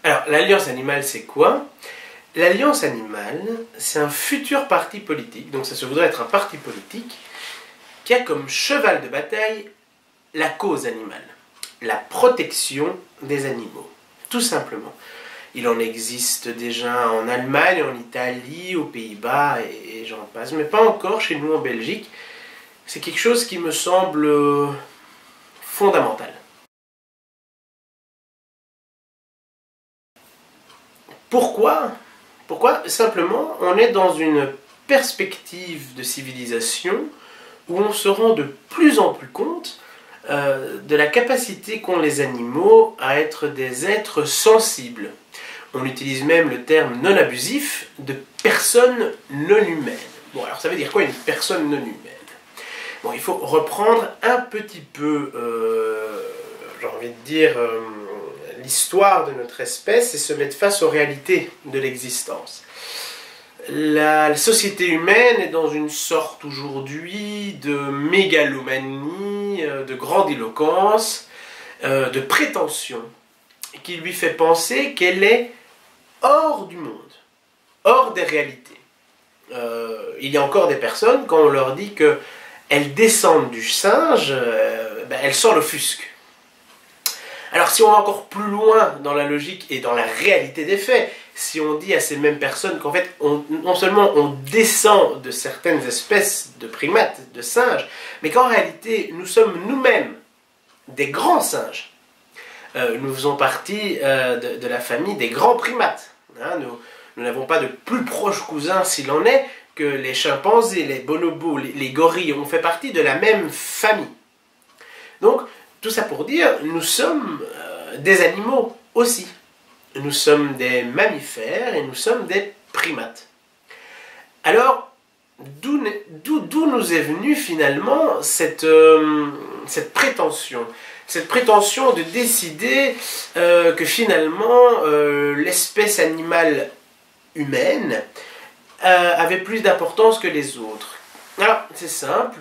Alors, l'Alliance animale, c'est quoi? L'Alliance animale, c'est un futur parti politique, donc ça se voudrait être un parti politique, qui a comme cheval de bataille la cause animale, la protection des animaux, tout simplement. Il en existe déjà en Allemagne, en Italie, aux Pays-Bas, et j'en passe, mais pas encore chez nous en Belgique. C'est quelque chose qui me semble fondamental. Pourquoi? Pourquoi? Simplement, on est dans une perspective de civilisation où on se rend de plus en plus compte de la capacité qu'ont les animaux à être des êtres sensibles. On utilise même le terme non abusif de personne non humaine. Bon, alors ça veut dire quoi une personne non humaine? Bon, il faut reprendre un petit peu, j'ai envie de dire, l'histoire de notre espèce et se mettre face aux réalités de l'existence. La société humaine est dans une sorte aujourd'hui de mégalomanie, de grandiloquence, de prétention, qui lui fait penser qu'elle est hors du monde, hors des réalités. Il y a encore des personnes, quand on leur dit qu'elles descendent du singe, elles s'en l'offusquent. Alors si on va encore plus loin dans la logique et dans la réalité des faits, si on dit à ces mêmes personnes qu'en fait, non seulement on descend de certaines espèces de primates, de singes, mais qu'en réalité, nous sommes nous-mêmes des grands singes. Nous faisons partie de la famille des grands primates. Hein, nous n'avons pas de plus proches cousins, s'il en est, que les chimpanzés, les bonobos, les gorilles. On fait partie de la même famille. Donc, tout ça pour dire, nous sommes des animaux aussi. Nous sommes des mammifères et nous sommes des primates. Alors, d'où nous est venue finalement cette prétention? Cette prétention de décider que finalement l'espèce animale humaine avait plus d'importance que les autres. Alors, c'est simple.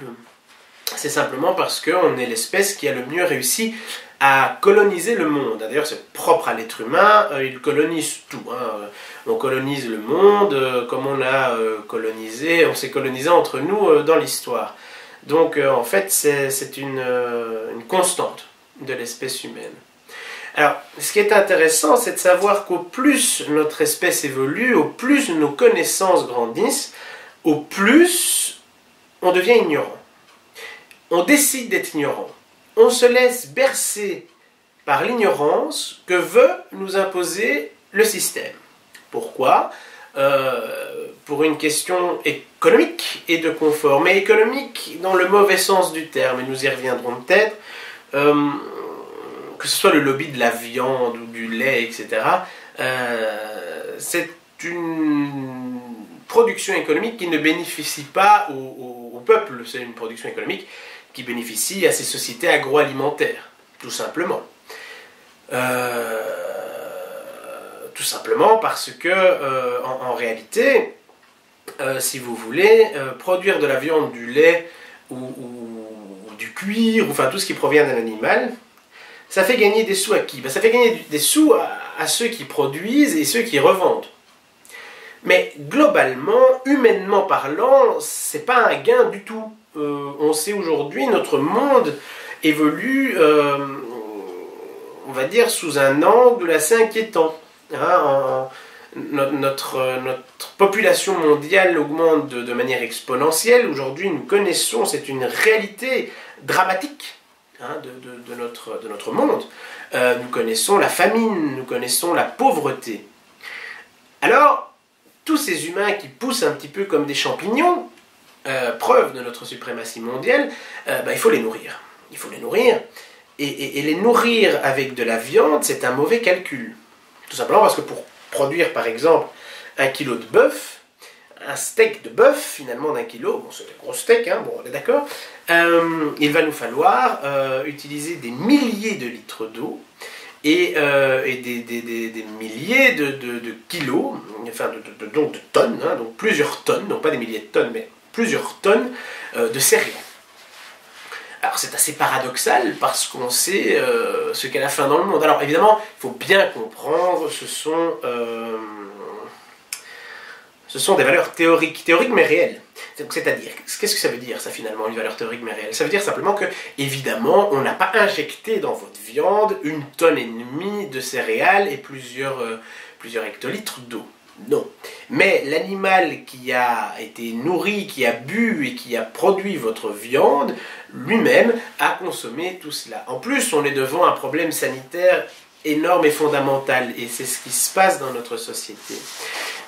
C'est simplement parce qu'on est l'espèce qui a le mieux réussi à coloniser le monde. D'ailleurs, c'est propre à l'être humain, il colonise tout. Hein. On colonise le monde comme on on s'est colonisé entre nous dans l'histoire. Donc, en fait, c'est une constante de l'espèce humaine. Alors, ce qui est intéressant, c'est de savoir qu'au plus notre espèce évolue, au plus nos connaissances grandissent, au plus on devient ignorant. On décide d'être ignorant. On se laisse bercer par l'ignorance que veut nous imposer le système. Pourquoi? Pour une question économique et de confort. Mais économique dans le mauvais sens du terme, et nous y reviendrons peut-être. Que ce soit le lobby de la viande ou du lait, etc. C'est une production économique qui ne bénéficie pas au peuple. C'est une production économique qui bénéficie à ces sociétés agroalimentaires, tout simplement. Tout simplement parce que, en réalité, si vous voulez, produire de la viande, du lait ou du cuir, enfin tout ce qui provient d'un animal, ça fait gagner des sous à qui? Ça fait gagner des sous à ceux qui produisent et ceux qui revendent. Mais globalement, humainement parlant, c'est pas un gain du tout. On sait aujourd'hui, notre monde évolue, on va dire, sous un angle assez inquiétant. Hein, notre population mondiale augmente de manière exponentielle. Aujourd'hui, nous connaissons, c'est une réalité dramatique hein, de notre monde. Nous connaissons la famine, nous connaissons la pauvreté. Alors, tous ces humains qui poussent un petit peu comme des champignons, preuve de notre suprématie mondiale, il faut les nourrir. Il faut les nourrir. Et les nourrir avec de la viande, c'est un mauvais calcul. Tout simplement parce que pour produire, par exemple, 1 kilo de bœuf, un steak de bœuf, finalement d'1 kilo, bon c'est un gros steak, hein, bon on est d'accord, il va nous falloir utiliser des milliers de litres d'eau et des milliers de kilos, enfin donc de tonnes, hein, donc plusieurs tonnes, non pas des milliers de tonnes, mais plusieurs tonnes de céréales. Alors c'est assez paradoxal parce qu'on sait ce qu'est la fin dans le monde. Alors évidemment, il faut bien comprendre, ce sont des valeurs théoriques mais réelles. C'est-à-dire, qu'est-ce que ça veut dire ça finalement, une valeur théorique mais réelle? Ça veut dire simplement que, évidemment, on n'a pas injecté dans votre viande 1,5 tonne de céréales et plusieurs hectolitres d'eau. Non. Mais l'animal qui a été nourri, qui a bu et qui a produit votre viande, lui-même a consommé tout cela. En plus, on est devant un problème sanitaire énorme et fondamental, et c'est ce qui se passe dans notre société.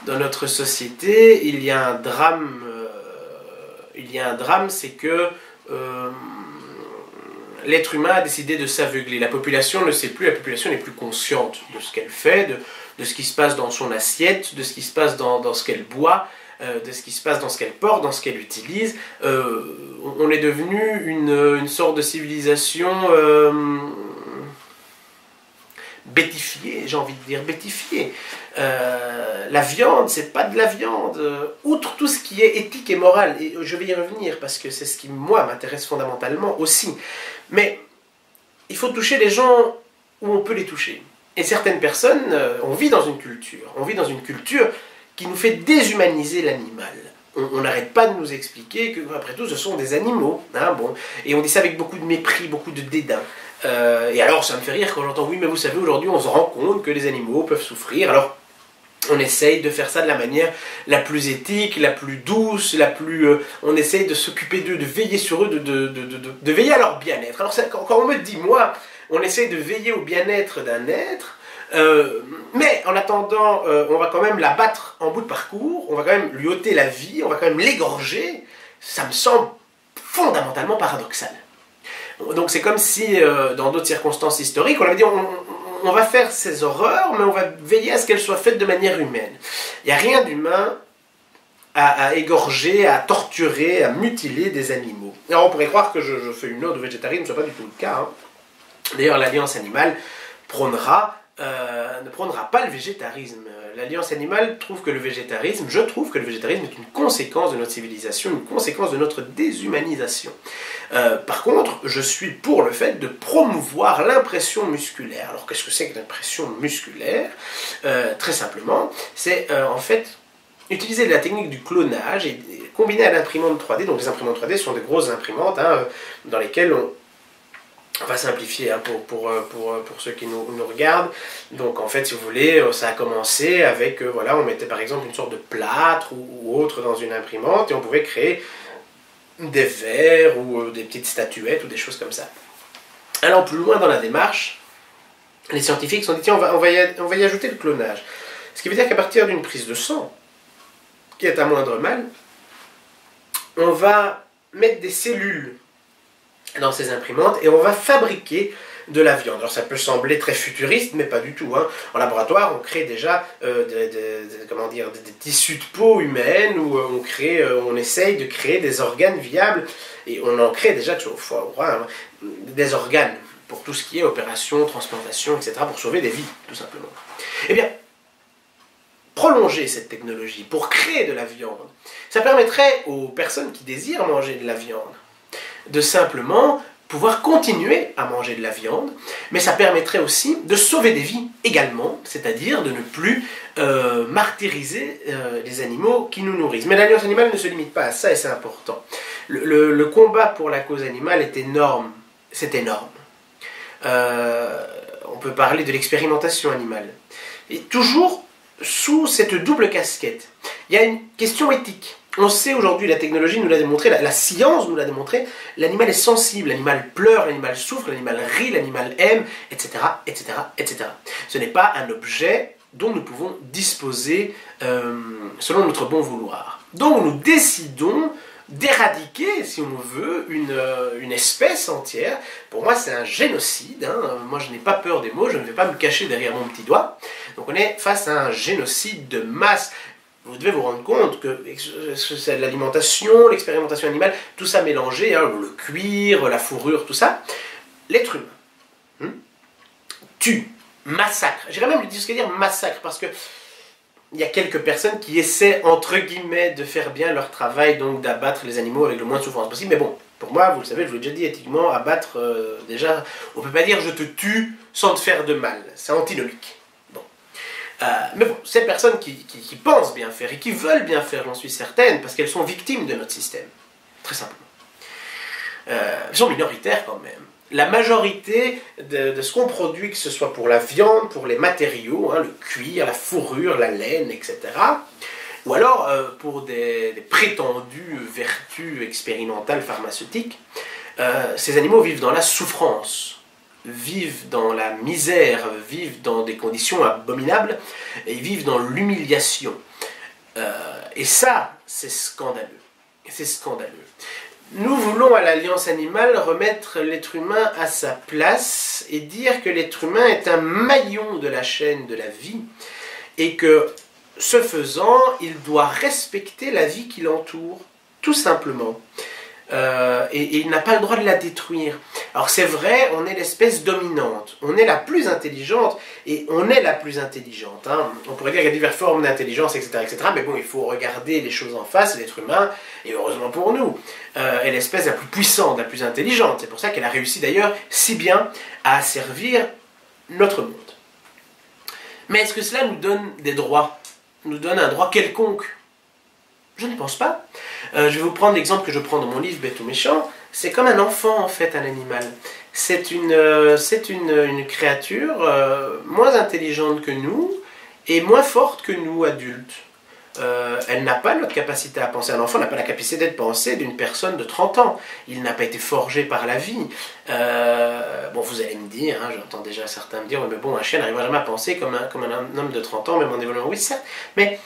Dans notre société, il y a un drame, c'est que l'être humain a décidé de s'aveugler. La population ne sait plus, la population n'est plus consciente de ce qu'elle fait, de ce qui se passe dans son assiette, de ce qui se passe dans ce qu'elle boit, de ce qui se passe dans ce qu'elle porte, dans ce qu'elle utilise. On est devenu une sorte de civilisation bêtifiée, j'ai envie de dire bêtifiée. La viande, c'est pas de la viande. Outre tout ce qui est éthique et moral, et je vais y revenir parce que c'est ce qui, moi, m'intéresse fondamentalement aussi. Mais il faut toucher les gens où on peut les toucher. Et certaines personnes, on vit dans une culture qui nous fait déshumaniser l'animal. On n'arrête pas de nous expliquer que, après tout, ce sont des animaux. Hein, bon. Et on dit ça avec beaucoup de mépris, beaucoup de dédain. Et alors, ça me fait rire quand j'entends, oui, mais vous savez, aujourd'hui, on se rend compte que les animaux peuvent souffrir. Alors, on essaye de faire ça de la manière la plus éthique, la plus douce, on essaye de s'occuper d'eux, de veiller sur eux, de veiller à leur bien-être. Alors, quand on me dit, moi, on essaye de veiller au bien-être d'un être, mais en attendant, on va quand même l'abattre en bout de parcours, on va quand même lui ôter la vie, on va quand même l'égorger, ça me semble fondamentalement paradoxal. Donc c'est comme si, dans d'autres circonstances historiques, on avait dit on va faire ces horreurs, mais on va veiller à ce qu'elles soient faites de manière humaine. Il n'y a rien d'humain à égorger, à torturer, à mutiler des animaux. Alors on pourrait croire que je fais une ode au végétarisme, ce n'est pas du tout le cas. Hein. D'ailleurs, l'Alliance animale ne prônera pas le végétarisme. L'Alliance animale trouve que le végétarisme, je trouve que le végétarisme est une conséquence de notre civilisation, une conséquence de notre déshumanisation. Par contre, je suis pour le fait de promouvoir l'impression musculaire. Alors qu'est-ce que c'est que l'impression musculaire? Très simplement, c'est en fait utiliser la technique du clonage et combiner à l'imprimante 3D. Donc les imprimantes 3D sont des grosses imprimantes dans lesquelles on va simplifier pour ceux qui nous regardent. Donc en fait, si vous voulez, ça a commencé avec, voilà, on mettait par exemple une sorte de plâtre ou autre dans une imprimante et on pouvait créer des verres ou des petites statuettes ou des choses comme ça. Allant plus loin dans la démarche, les scientifiques se sont dit, tiens, on va y ajouter le clonage. Ce qui veut dire qu'à partir d'une prise de sang, qui est à moindre mal, on va mettre des cellules dans ces imprimantes et on va fabriquer de la viande. Alors ça peut sembler très futuriste, mais pas du tout. Hein. En laboratoire, on crée déjà des tissus de peau humaine où on essaye de créer des organes viables et on en crée déjà des organes pour tout ce qui est opération, transplantation, etc. pour sauver des vies, tout simplement. Eh bien, prolonger cette technologie pour créer de la viande, ça permettrait aux personnes qui désirent manger de la viande de simplement pouvoir continuer à manger de la viande, mais ça permettrait aussi de sauver des vies également, c'est-à-dire de ne plus martyriser les animaux qui nous nourrissent. Mais l'Alliance animale ne se limite pas à ça et c'est important. Le combat pour la cause animale est énorme, c'est énorme. On peut parler de l'expérimentation animale. Et toujours sous cette double casquette, il y a une question éthique. On sait aujourd'hui, la technologie nous l'a démontré, la science nous l'a démontré, l'animal est sensible, l'animal pleure, l'animal souffre, l'animal rit, l'animal aime, etc., etc., etc. Ce n'est pas un objet dont nous pouvons disposer selon notre bon vouloir. Donc nous décidons d'éradiquer, si on veut, une espèce entière. Pour moi, c'est un génocide. Hein. Moi, je n'ai pas peur des mots, je ne vais pas me cacher derrière mon petit doigt. Donc on est face à un génocide de masse. Vous devez vous rendre compte que c'est l'alimentation, l'expérimentation animale, tout ça mélangé, hein, le cuir, la fourrure, tout ça, l'être humain tue, massacre. J'irais même jusqu'à dire massacre, parce que il y a quelques personnes qui essaient, entre guillemets, de faire bien leur travail, donc d'abattre les animaux avec le moins de souffrance possible, mais bon, Pour moi, vous le savez, je vous l'ai déjà dit, éthiquement, abattre, déjà, on ne peut pas dire je te tue sans te faire de mal. C'est antinomique. Bon. Mais bon, ces personnes qui pensent bien faire et qui veulent bien faire, j'en suis certaine, parce qu'elles sont victimes de notre système. Très simplement. Elles sont minoritaires quand même. La majorité de ce qu'on produit, que ce soit pour la viande, pour les matériaux, hein, le cuir, la fourrure, la laine, etc., ou alors pour des prétendues vertus expérimentales pharmaceutiques, ces animaux vivent dans la souffrance, vivent dans la misère, vivent dans des conditions abominables, et vivent dans l'humiliation. Et ça, c'est scandaleux. C'est scandaleux. Nous voulons à l'Alliance animale remettre l'être humain à sa place et dire que l'être humain est un maillon de la chaîne de la vie et que, ce faisant, il doit respecter la vie qui l'entoure, tout simplement. Et il n'a pas le droit de la détruire. Alors c'est vrai, on est l'espèce dominante, on est la plus intelligente, et on est la plus intelligente. Hein. On pourrait dire qu'il y a diverses formes d'intelligence, etc., etc., mais bon, il faut regarder les choses en face, l'être humain, et heureusement pour nous, est l'espèce la plus puissante, la plus intelligente. C'est pour ça qu'elle a réussi d'ailleurs si bien à asservir notre monde. Mais est-ce que cela nous donne des droits? Nous donne un droit quelconque? Je ne pense pas. Je vais vous prendre l'exemple que je prends dans mon livre Bête ou méchant. C'est comme un enfant en fait, un animal. C'est une créature moins intelligente que nous et moins forte que nous, adultes. Elle n'a pas notre capacité à penser. Un enfant n'a pas la capacité de penser d'une personne de 30 ans. Il n'a pas été forgé par la vie. Bon, vous allez me dire, hein, j'entends déjà certains me dire, mais bon, un chien n'arrivera jamais à penser comme un homme de 30 ans, même en développement. Oui, ça. Mais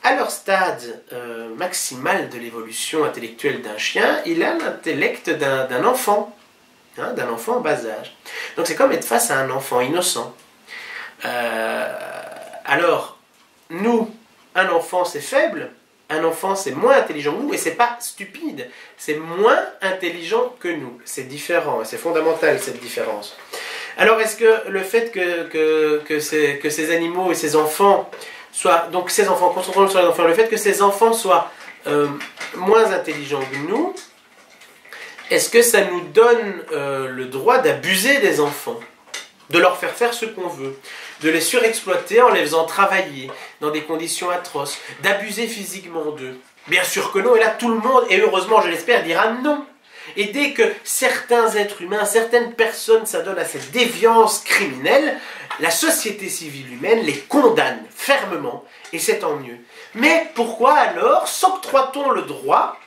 à leur stade maximal de l'évolution intellectuelle d'un chien, il a l'intellect d'un enfant, hein, d'un enfant en bas âge. Donc c'est comme être face à un enfant innocent. Alors, nous, un enfant c'est faible, un enfant c'est moins intelligent que nous, et c'est pas stupide, c'est moins intelligent que nous. C'est différent, c'est fondamental cette différence. Alors est-ce que le fait que ces animaux et ces enfants donc ces enfants, concentrons sur les enfants, le fait que ces enfants soient moins intelligents que nous, est-ce que ça nous donne le droit d'abuser des enfants, de leur faire ce qu'on veut, de les surexploiter en les faisant travailler dans des conditions atroces, d'abuser physiquement d'eux? Bien sûr que non, et là tout le monde, et heureusement je l'espère, dira non. Et dès que certains êtres humains, certaines personnes s'adonnent à cette déviance criminelle, la société civile humaine les condamne fermement, et c'est tant mieux. Mais pourquoi alors s'octroie-t-on le droit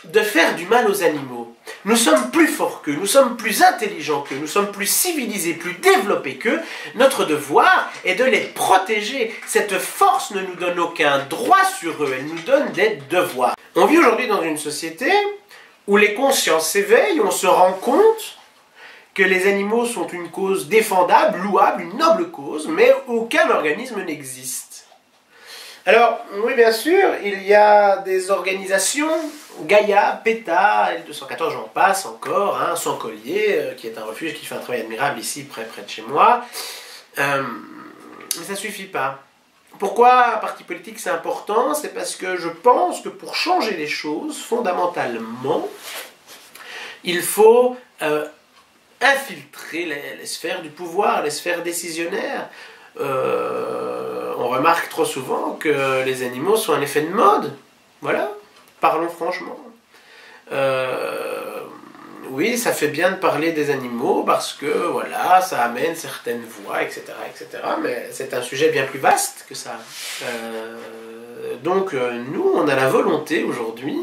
de faire du mal aux animaux? Nous sommes plus forts qu'eux, nous sommes plus intelligents qu'eux, nous sommes plus civilisés, plus développés qu'eux. Notre devoir est de les protéger. Cette force ne nous donne aucun droit sur eux, elle nous donne des devoirs. On vit aujourd'hui dans une société où les consciences s'éveillent, on se rend compte que les animaux sont une cause défendable, louable, une noble cause, mais aucun organisme n'existe. Alors, oui, bien sûr, il y a des organisations, Gaïa, PETA, L214, j'en passe encore, hein, Sans Collier, qui est un refuge qui fait un travail admirable ici, près de chez moi. Mais ça ne suffit pas. Pourquoi un parti politique c'est important? C'est parce que je pense que pour changer les choses, fondamentalement, il faut infiltrer les sphères du pouvoir, les sphères décisionnaires. On remarque trop souvent que les animaux sont un effet de mode. Voilà, parlons franchement. Oui, ça fait bien de parler des animaux parce que voilà, ça amène certaines voix, etc., etc. Mais c'est un sujet bien plus vaste que ça. Donc nous, on a la volonté aujourd'hui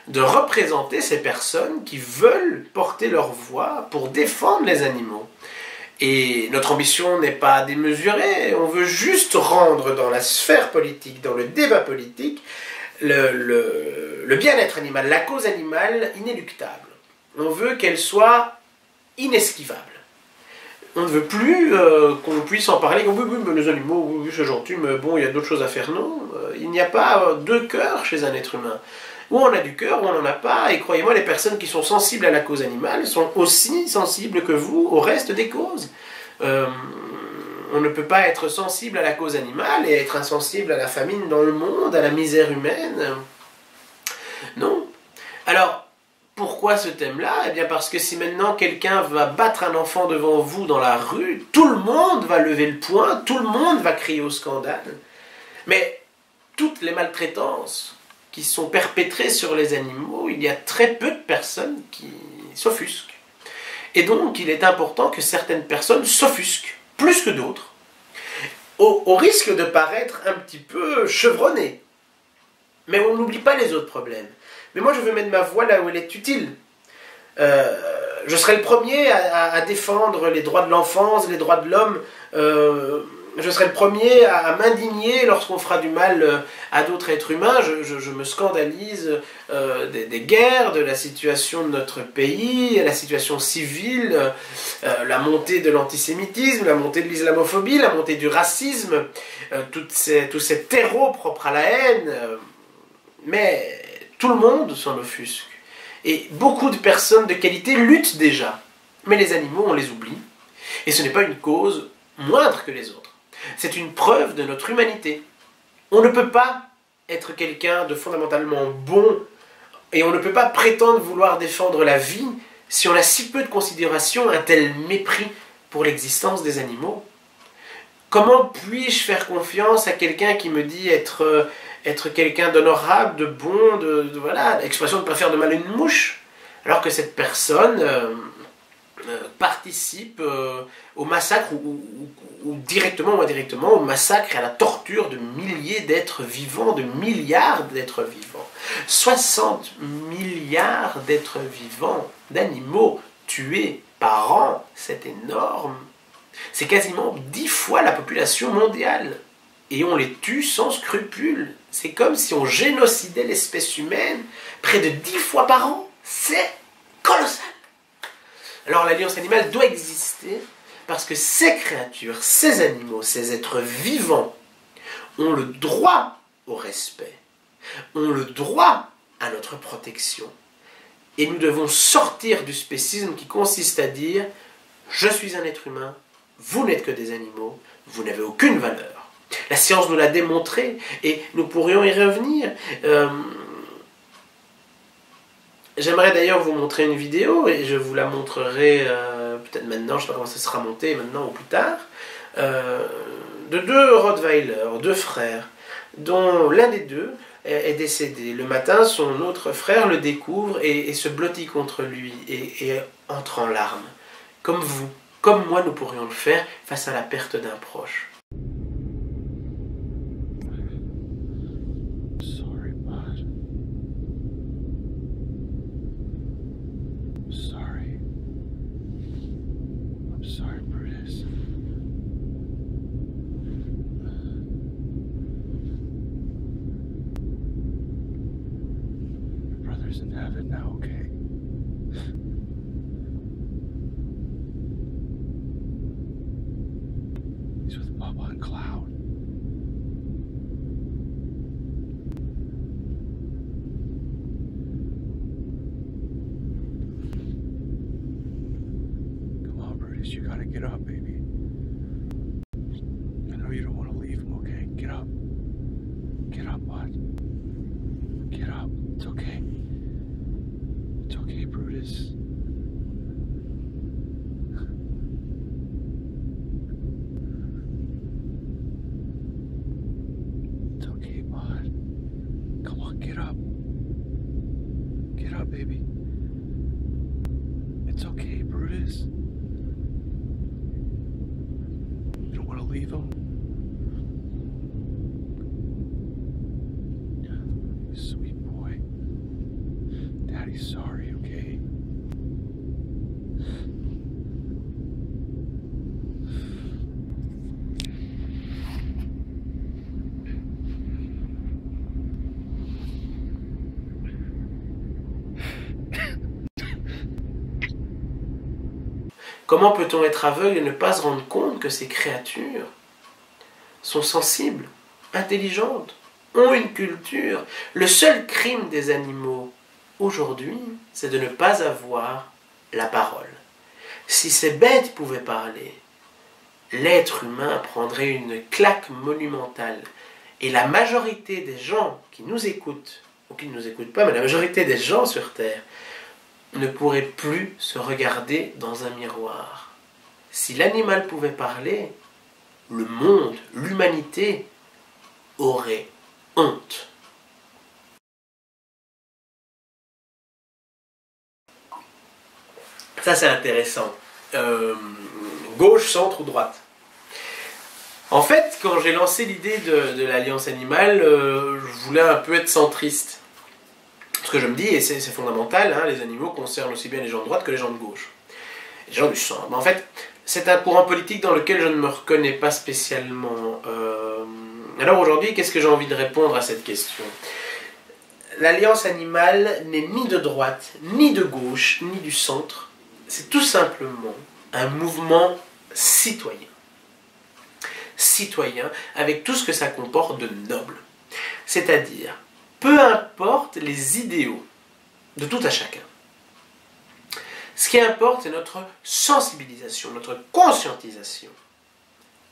de représenter ces personnes qui veulent porter leur voix pour défendre les animaux. Et notre ambition n'est pas démesurée, on veut juste rendre dans la sphère politique, dans le débat politique, le bien-être animal, la cause animale inéluctable. On veut qu'elle soit inesquivable. On ne veut plus qu'on puisse en parler, oui, oui, mais les animaux, oui, c'est gentil, mais bon, il y a d'autres choses à faire. Non, il n'y a pas deux cœurs chez un être humain. Ou on a du cœur, ou on n'en a pas, et croyez-moi, les personnes qui sont sensibles à la cause animale sont aussi sensibles que vous au reste des causes. On ne peut pas être sensible à la cause animale et être insensible à la famine dans le monde, à la misère humaine. Non. Alors, Pourquoi ce thème-là? Eh bien parce que si maintenant quelqu'un va battre un enfant devant vous dans la rue, tout le monde va lever le poing, tout le monde va crier au scandale. Mais toutes les maltraitances qui sont perpétrées sur les animaux, il y a très peu de personnes qui s'offusquent. Et donc il est important que certaines personnes s'offusquent, plus que d'autres, au risque de paraître un petit peu chevronné. Mais on n'oublie pas les autres problèmes. Mais moi je veux mettre ma voix là où elle est utile. Je serai le premier à défendre les droits de l'enfance, les droits de l'homme. Je serai le premier à m'indigner lorsqu'on fera du mal à d'autres êtres humains. Je me scandalise des guerres, de la situation de notre pays, la situation civile, la montée de l'antisémitisme, la montée de l'islamophobie, la montée du racisme, tous ces terreaux propres à la haine. Mais tout le monde s'en offusque. Et beaucoup de personnes de qualité luttent déjà. Mais les animaux, on les oublie. Et ce n'est pas une cause moindre que les autres. C'est une preuve de notre humanité. On ne peut pas être quelqu'un de fondamentalement bon et on ne peut pas prétendre vouloir défendre la vie si on a si peu de considération, un tel mépris pour l'existence des animaux. Comment puis-je faire confiance à quelqu'un qui me dit être quelqu'un d'honorable, de bon, voilà, l'expression de ne pas faire de mal à une mouche, alors que cette personne participe au massacre ou directement ou indirectement au massacre et à la torture de milliers d'êtres vivants, de milliards d'êtres vivants. 60 milliards d'êtres vivants, d'animaux tués par an, c'est énorme. C'est quasiment 10 fois la population mondiale. Et on les tue sans scrupule. C'est comme si on génocidait l'espèce humaine près de 10 fois par an. C'est colossal. Alors l'alliance animale doit exister parce que ces créatures, ces animaux, ces êtres vivants ont le droit au respect, ont le droit à notre protection. Et nous devons sortir du spécisme qui consiste à dire « Je suis un être humain, vous n'êtes que des animaux, vous n'avez aucune valeur ». La science nous l'a démontré et nous pourrions y revenir. J'aimerais d'ailleurs vous montrer une vidéo et je vous la montrerai peut-être maintenant, je ne sais pas comment ça sera monté, maintenant ou plus tard, de 2 Rottweilers, 2 frères, dont l'un des deux est décédé. Le matin, son autre frère le découvre et se blottit contre lui et entre en larmes. Comme vous, comme moi, nous pourrions le faire face à la perte d'un proche. In heaven now, okay? He's with Bubba and Cloud. Come on, Brutus, you gotta get up, baby. I know you don't want to leave him, okay? Get up. Get up, bud. Get up. It's okay. It's okay, Brutus. It's okay, bud. Come on, get up. Get up, baby. It's okay, Brutus. You don't want to leave him? Sweet boy. Daddy's sorry, okay? Comment peut-on être aveugle et ne pas se rendre compte que ces créatures sont sensibles, intelligentes, ont une culture? Le seul crime des animaux aujourd'hui, c'est de ne pas avoir la parole. Si ces bêtes pouvaient parler, l'être humain prendrait une claque monumentale. Et la majorité des gens qui nous écoutent, ou qui ne nous écoutent pas, mais la majorité des gens sur Terre, ne pourrait plus se regarder dans un miroir. Si l'animal pouvait parler, le monde, l'humanité aurait honte. Ça c'est intéressant. Gauche, centre ou droite? En fait, quand j'ai lancé l'idée de l'Alliance animale, je voulais un peu être centriste. Parce que je me dis, et c'est fondamental, hein, les animaux concernent aussi bien les gens de droite que les gens de gauche. Les gens du centre. Mais en fait, c'est un courant politique dans lequel je ne me reconnais pas spécialement. Alors aujourd'hui, qu'est-ce que j'ai envie de répondre à cette question? L'Alliance animale n'est ni de droite, ni de gauche, ni du centre. C'est tout simplement un mouvement citoyen. Citoyen, avec tout ce que ça comporte de noble. C'est-à-dire, peu importe les idéaux de tout à chacun. Ce qui importe, c'est notre sensibilisation, notre conscientisation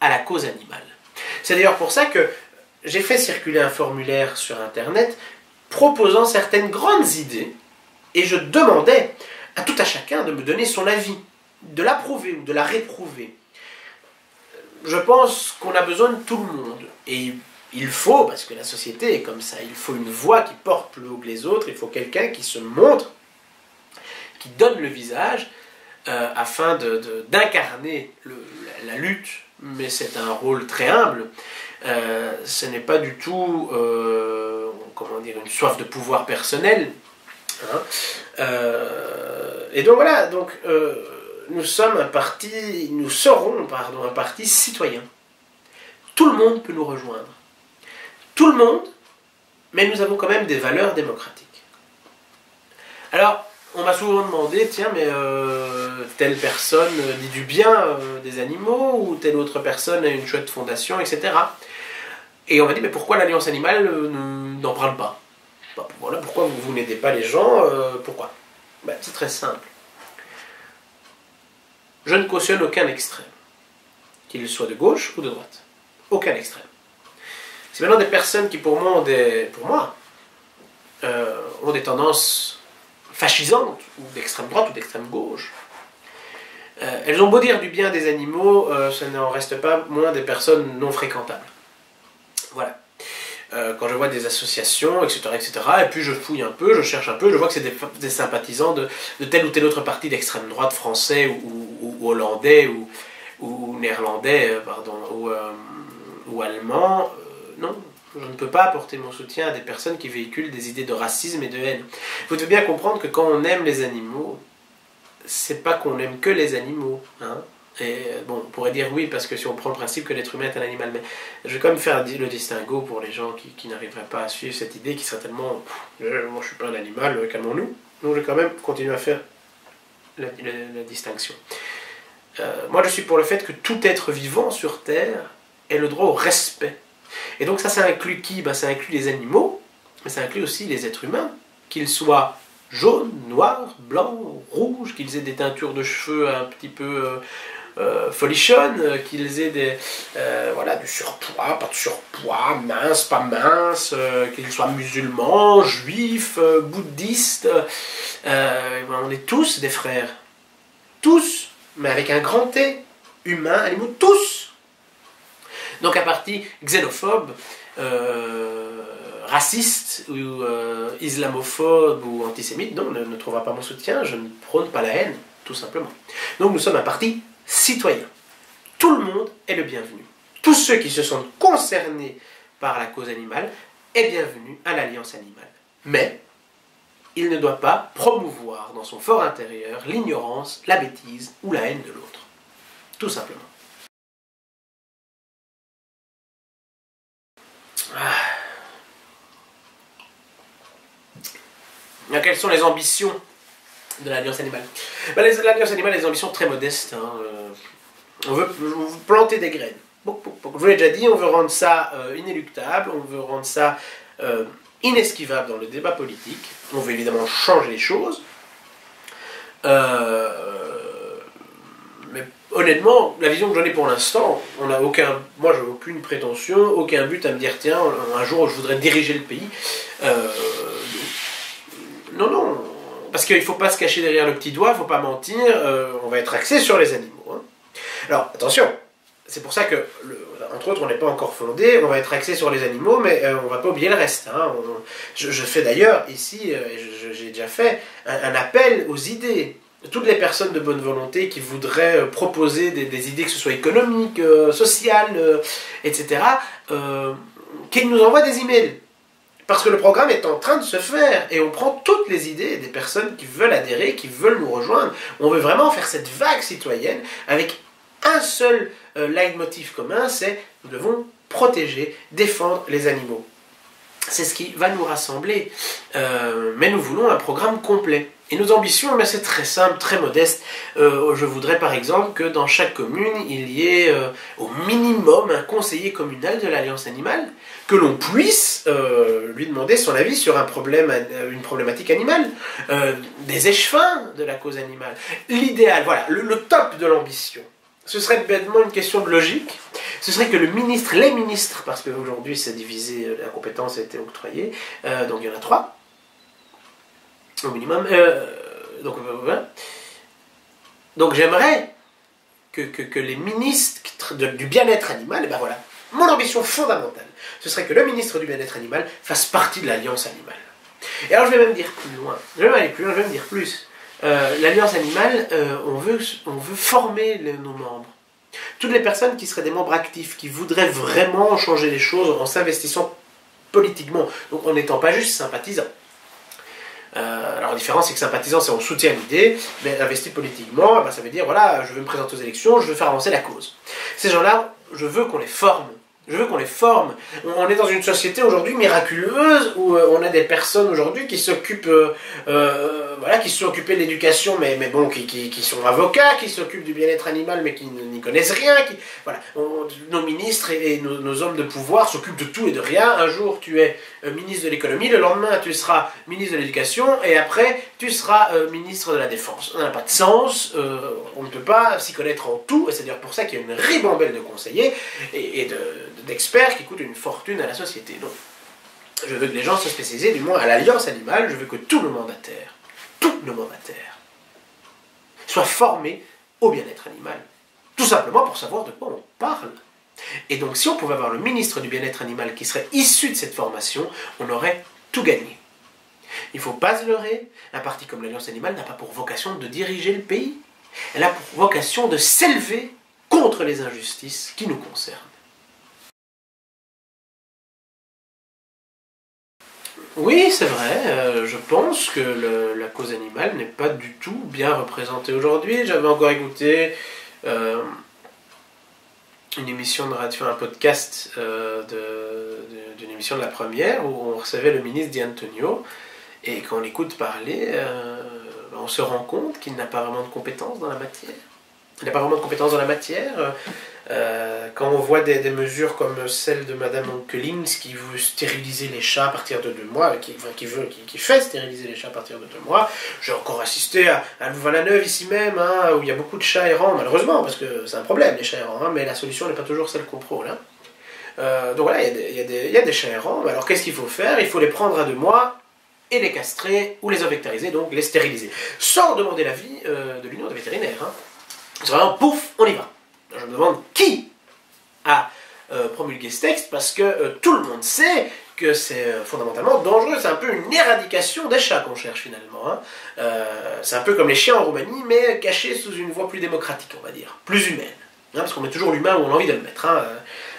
à la cause animale. C'est d'ailleurs pour ça que j'ai fait circuler un formulaire sur Internet proposant certaines grandes idées et je demandais à tout à chacun de me donner son avis, de l'approuver ou de la réprouver. Je pense qu'on a besoin de tout le monde. Et il faut, parce que la société est comme ça, il faut une voix qui porte plus haut que les autres, il faut quelqu'un qui se montre, qui donne le visage, afin d'incarner la lutte, mais c'est un rôle très humble. Ce n'est pas du tout comment dire, une soif de pouvoir personnel. Hein. Et donc voilà, nous sommes un parti, nous serons, un parti citoyen. Tout le monde peut nous rejoindre. Tout le monde, mais nous avons quand même des valeurs démocratiques. Alors, on m'a souvent demandé, tiens, mais telle personne dit du bien des animaux, ou telle autre personne a une chouette fondation, etc. Et on m'a dit, mais pourquoi l'Alliance animale n'en parle pas? Voilà, pourquoi vous n'aidez pas les gens? Pourquoi? C'est très simple. Je ne cautionne aucun extrême, qu'il soit de gauche ou de droite. Aucun extrême. C'est maintenant des personnes qui, pour moi, ont des tendances fascisantes, ou d'extrême droite ou d'extrême gauche. Elles ont beau dire du bien des animaux, ça n'en reste pas moins des personnes non fréquentables. Voilà. Quand je vois des associations, etc., et puis je fouille un peu, je cherche un peu, je vois que c'est des sympathisants de tel ou tel autre parti d'extrême droite français ou hollandais ou néerlandais, ou allemand. Non, je ne peux pas apporter mon soutien à des personnes qui véhiculent des idées de racisme et de haine. Vous devez bien comprendre que quand on aime les animaux, c'est pas qu'on aime que les animaux, hein. Et bon, on pourrait dire oui, parce que si on prend le principe que l'être humain est un animal, mais je vais quand même faire le distinguo pour les gens qui n'arriveraient pas à suivre cette idée, qui serait tellement moi je suis pas un animal, calmons-nous. Donc je vais quand même continuer à faire la distinction. Moi je suis pour le fait que tout être vivant sur Terre ait le droit au respect. Et donc ça inclut qui? Ça inclut les animaux, mais ça inclut aussi les êtres humains, qu'ils soient jaunes, noirs, blancs, rouges, qu'ils aient des teintures de cheveux un petit peu folichonnes, qu'ils aient du surpoids, pas de surpoids, mince, pas mince, qu'ils soient musulmans, juifs, bouddhistes. On est tous des frères. Tous, mais avec un grand T. Humains, animaux, tous. Donc un parti xénophobe, raciste ou islamophobe ou antisémite, non, ne trouvera pas mon soutien, je ne prône pas la haine, tout simplement. Donc nous sommes un parti citoyen. Tout le monde est le bienvenu. Tous ceux qui se sentent concernés par la cause animale est bienvenu à l'Alliance animale. Mais il ne doit pas promouvoir dans son fort intérieur l'ignorance, la bêtise ou la haine de l'autre. Tout simplement. Quelles sont les ambitions de l'Alliance animale? L'Alliance animale a des ambitions très modestes. Hein. On veut planter des graines. Je vous l'ai déjà dit, on veut rendre ça inéluctable, on veut rendre ça inesquivable dans le débat politique. On veut évidemment changer les choses. Mais honnêtement, la vision que j'en ai pour l'instant, moi j'ai aucune prétention, aucun but à me dire tiens, un jour je voudrais diriger le pays. Non, parce qu'il ne faut pas se cacher derrière le petit doigt, il ne faut pas mentir, on va être axé sur les animaux. Hein. Alors, attention, c'est pour ça que, entre autres, on n'est pas encore fondé, on va être axé sur les animaux, mais on ne va pas oublier le reste. Hein. Je fais d'ailleurs ici, j'ai déjà fait, un appel aux idées. Toutes les personnes de bonne volonté qui voudraient proposer des idées, que ce soit économiques, sociales, etc., qu'ils nous envoient des emails. Parce que le programme est en train de se faire et on prend toutes les idées des personnes qui veulent adhérer, qui veulent nous rejoindre. On veut vraiment faire cette vague citoyenne avec un seul leitmotiv commun, c'est nous devons protéger, défendre les animaux. C'est ce qui va nous rassembler. Mais nous voulons un programme complet. Et nos ambitions, mais c'est très simple, très modeste. Je voudrais par exemple que dans chaque commune, il y ait au minimum un conseiller communal de l'Alliance animale, que l'on puisse lui demander son avis sur un problème, une problématique animale, des échevins de la cause animale. L'idéal, voilà, le top de l'ambition. Ce serait bêtement une question de logique. Ce serait que le ministre, les ministres, parce qu'aujourd'hui c'est divisé, la compétence a été octroyée, donc il y en a 3, au minimum. Voilà. Donc j'aimerais que les ministres du bien-être animal, et ben voilà, mon ambition fondamentale, ce serait que le ministre du bien-être animal fasse partie de l'Alliance animale. Et alors je vais même dire plus loin, je vais même aller plus loin, je vais même dire plus. L'Alliance animale, on veut former nos membres. Toutes les personnes qui seraient des membres actifs, qui voudraient vraiment changer les choses en s'investissant politiquement, donc en n'étant pas juste sympathisants. Alors la différence c'est que sympathisant c'est on soutient l'idée, mais investi politiquement, ben, ça veut dire voilà, je veux me présenter aux élections, je veux faire avancer la cause. Ces gens-là, je veux qu'on les forme. Je veux qu'on les forme. On est dans une société aujourd'hui miraculeuse où on a des personnes aujourd'hui qui s'occupent, voilà, qui se sont occupées de l'éducation, mais bon, qui sont avocats, qui s'occupent du bien-être animal, mais qui n'y connaissent rien. Voilà, nos ministres et nos hommes de pouvoir s'occupent de tout et de rien. Un jour, tu es ministre de l'économie, le lendemain, tu seras ministre de l'éducation, et après, tu seras ministre de la défense. Ça n'a pas de sens. On ne peut pas s'y connaître en tout, et c'est d'ailleurs pour ça qu'il y a une ribambelle de conseillers et d'experts qui coûtent une fortune à la société. Donc, je veux que les gens soient spécialisés, du moins à l'Alliance animale, je veux que tous nos mandataires, soient formés au bien-être animal. Tout simplement pour savoir de quoi on parle. Et donc, si on pouvait avoir le ministre du bien-être animal qui serait issu de cette formation, on aurait tout gagné. Il ne faut pas se leurrer, un parti comme l'Alliance animale n'a pas pour vocation de diriger le pays. Elle a pour vocation de s'élever contre les injustices qui nous concernent. Oui, c'est vrai, je pense que la cause animale n'est pas du tout bien représentée aujourd'hui. J'avais encore écouté une émission de radio, un podcast d'une émission de la première où on recevait le ministre Di Antonio, et quand on l'écoute parler, on se rend compte qu'il n'a pas vraiment de compétences dans la matière. Il n'a pas vraiment de compétences dans la matière. Quand on voit des mesures comme celle de Madame Onkelings qui veut stériliser les chats à partir de 2 mois, qui fait stériliser les chats à partir de 2 mois, j'ai encore assisté à Louvain-la-Neuve ici même, hein, où il y a beaucoup de chats errants, malheureusement, parce que c'est un problème les chats errants, hein, mais la solution n'est pas toujours celle qu'on prône. Hein. Donc voilà, il y a des chats errants, alors qu'est-ce qu'il faut faire? Il faut les prendre à 2 mois, et les castrer, ou les ovectariser, donc les stériliser. Sans demander l'avis de l'Union des vétérinaires. Hein. C'est vraiment pouf, on y va. Je me demande qui a promulgué ce texte, parce que tout le monde sait que c'est fondamentalement dangereux. C'est un peu une éradication des chats qu'on cherche finalement. Hein. C'est un peu comme les chiens en Roumanie, mais cachés sous une voie plus démocratique, on va dire, plus humaine. Hein, parce qu'on met toujours l'humain où on a envie de le mettre. Hein.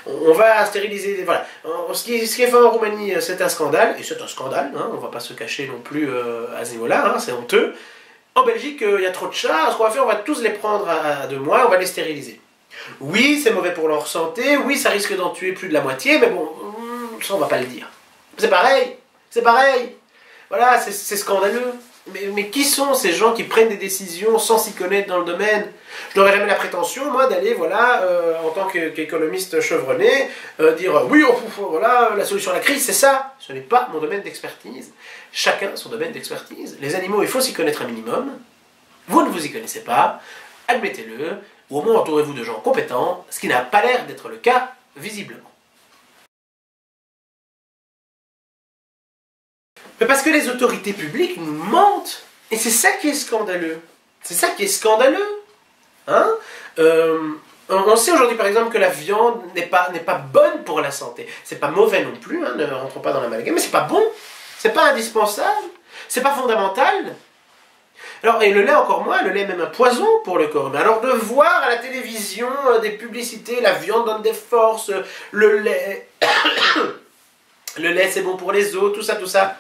On va stériliser, voilà. Ce qui est fait en Roumanie, c'est un scandale, et c'est un scandale, hein, on ne va pas se cacher non plus à ce niveau-là, hein, c'est honteux. En Belgique, il y a trop de chats, ce qu'on va faire, on va tous les prendre à 2 mois, on va les stériliser. Oui, c'est mauvais pour leur santé, oui, ça risque d'en tuer plus de la moitié, mais bon, ça on va pas le dire. C'est pareil, voilà, c'est scandaleux. Mais qui sont ces gens qui prennent des décisions sans s'y connaître dans le domaine? Je n'aurais jamais la prétention, moi, d'aller, voilà, en tant qu'économiste chevronné, dire oui, voilà, la solution à la crise, c'est ça. Ce n'est pas mon domaine d'expertise. Chacun son domaine d'expertise. Les animaux, il faut s'y connaître un minimum. Vous ne vous y connaissez pas, admettez-le, ou au moins entourez-vous de gens compétents, ce qui n'a pas l'air d'être le cas, visiblement. Mais parce que les autorités publiques nous mentent. Et c'est ça qui est scandaleux. C'est ça qui est scandaleux. Hein on sait aujourd'hui par exemple que la viande n'est pas bonne pour la santé. C'est pas mauvais non plus, hein, ne rentrons pas dans l'amalgame, mais c'est pas bon. C'est pas indispensable. C'est pas fondamental. Alors, et le lait encore moins, le lait est même un poison pour le corps humain. Alors de voir à la télévision des publicités, la viande donne des forces, le lait, le lait c'est bon pour les os, tout ça,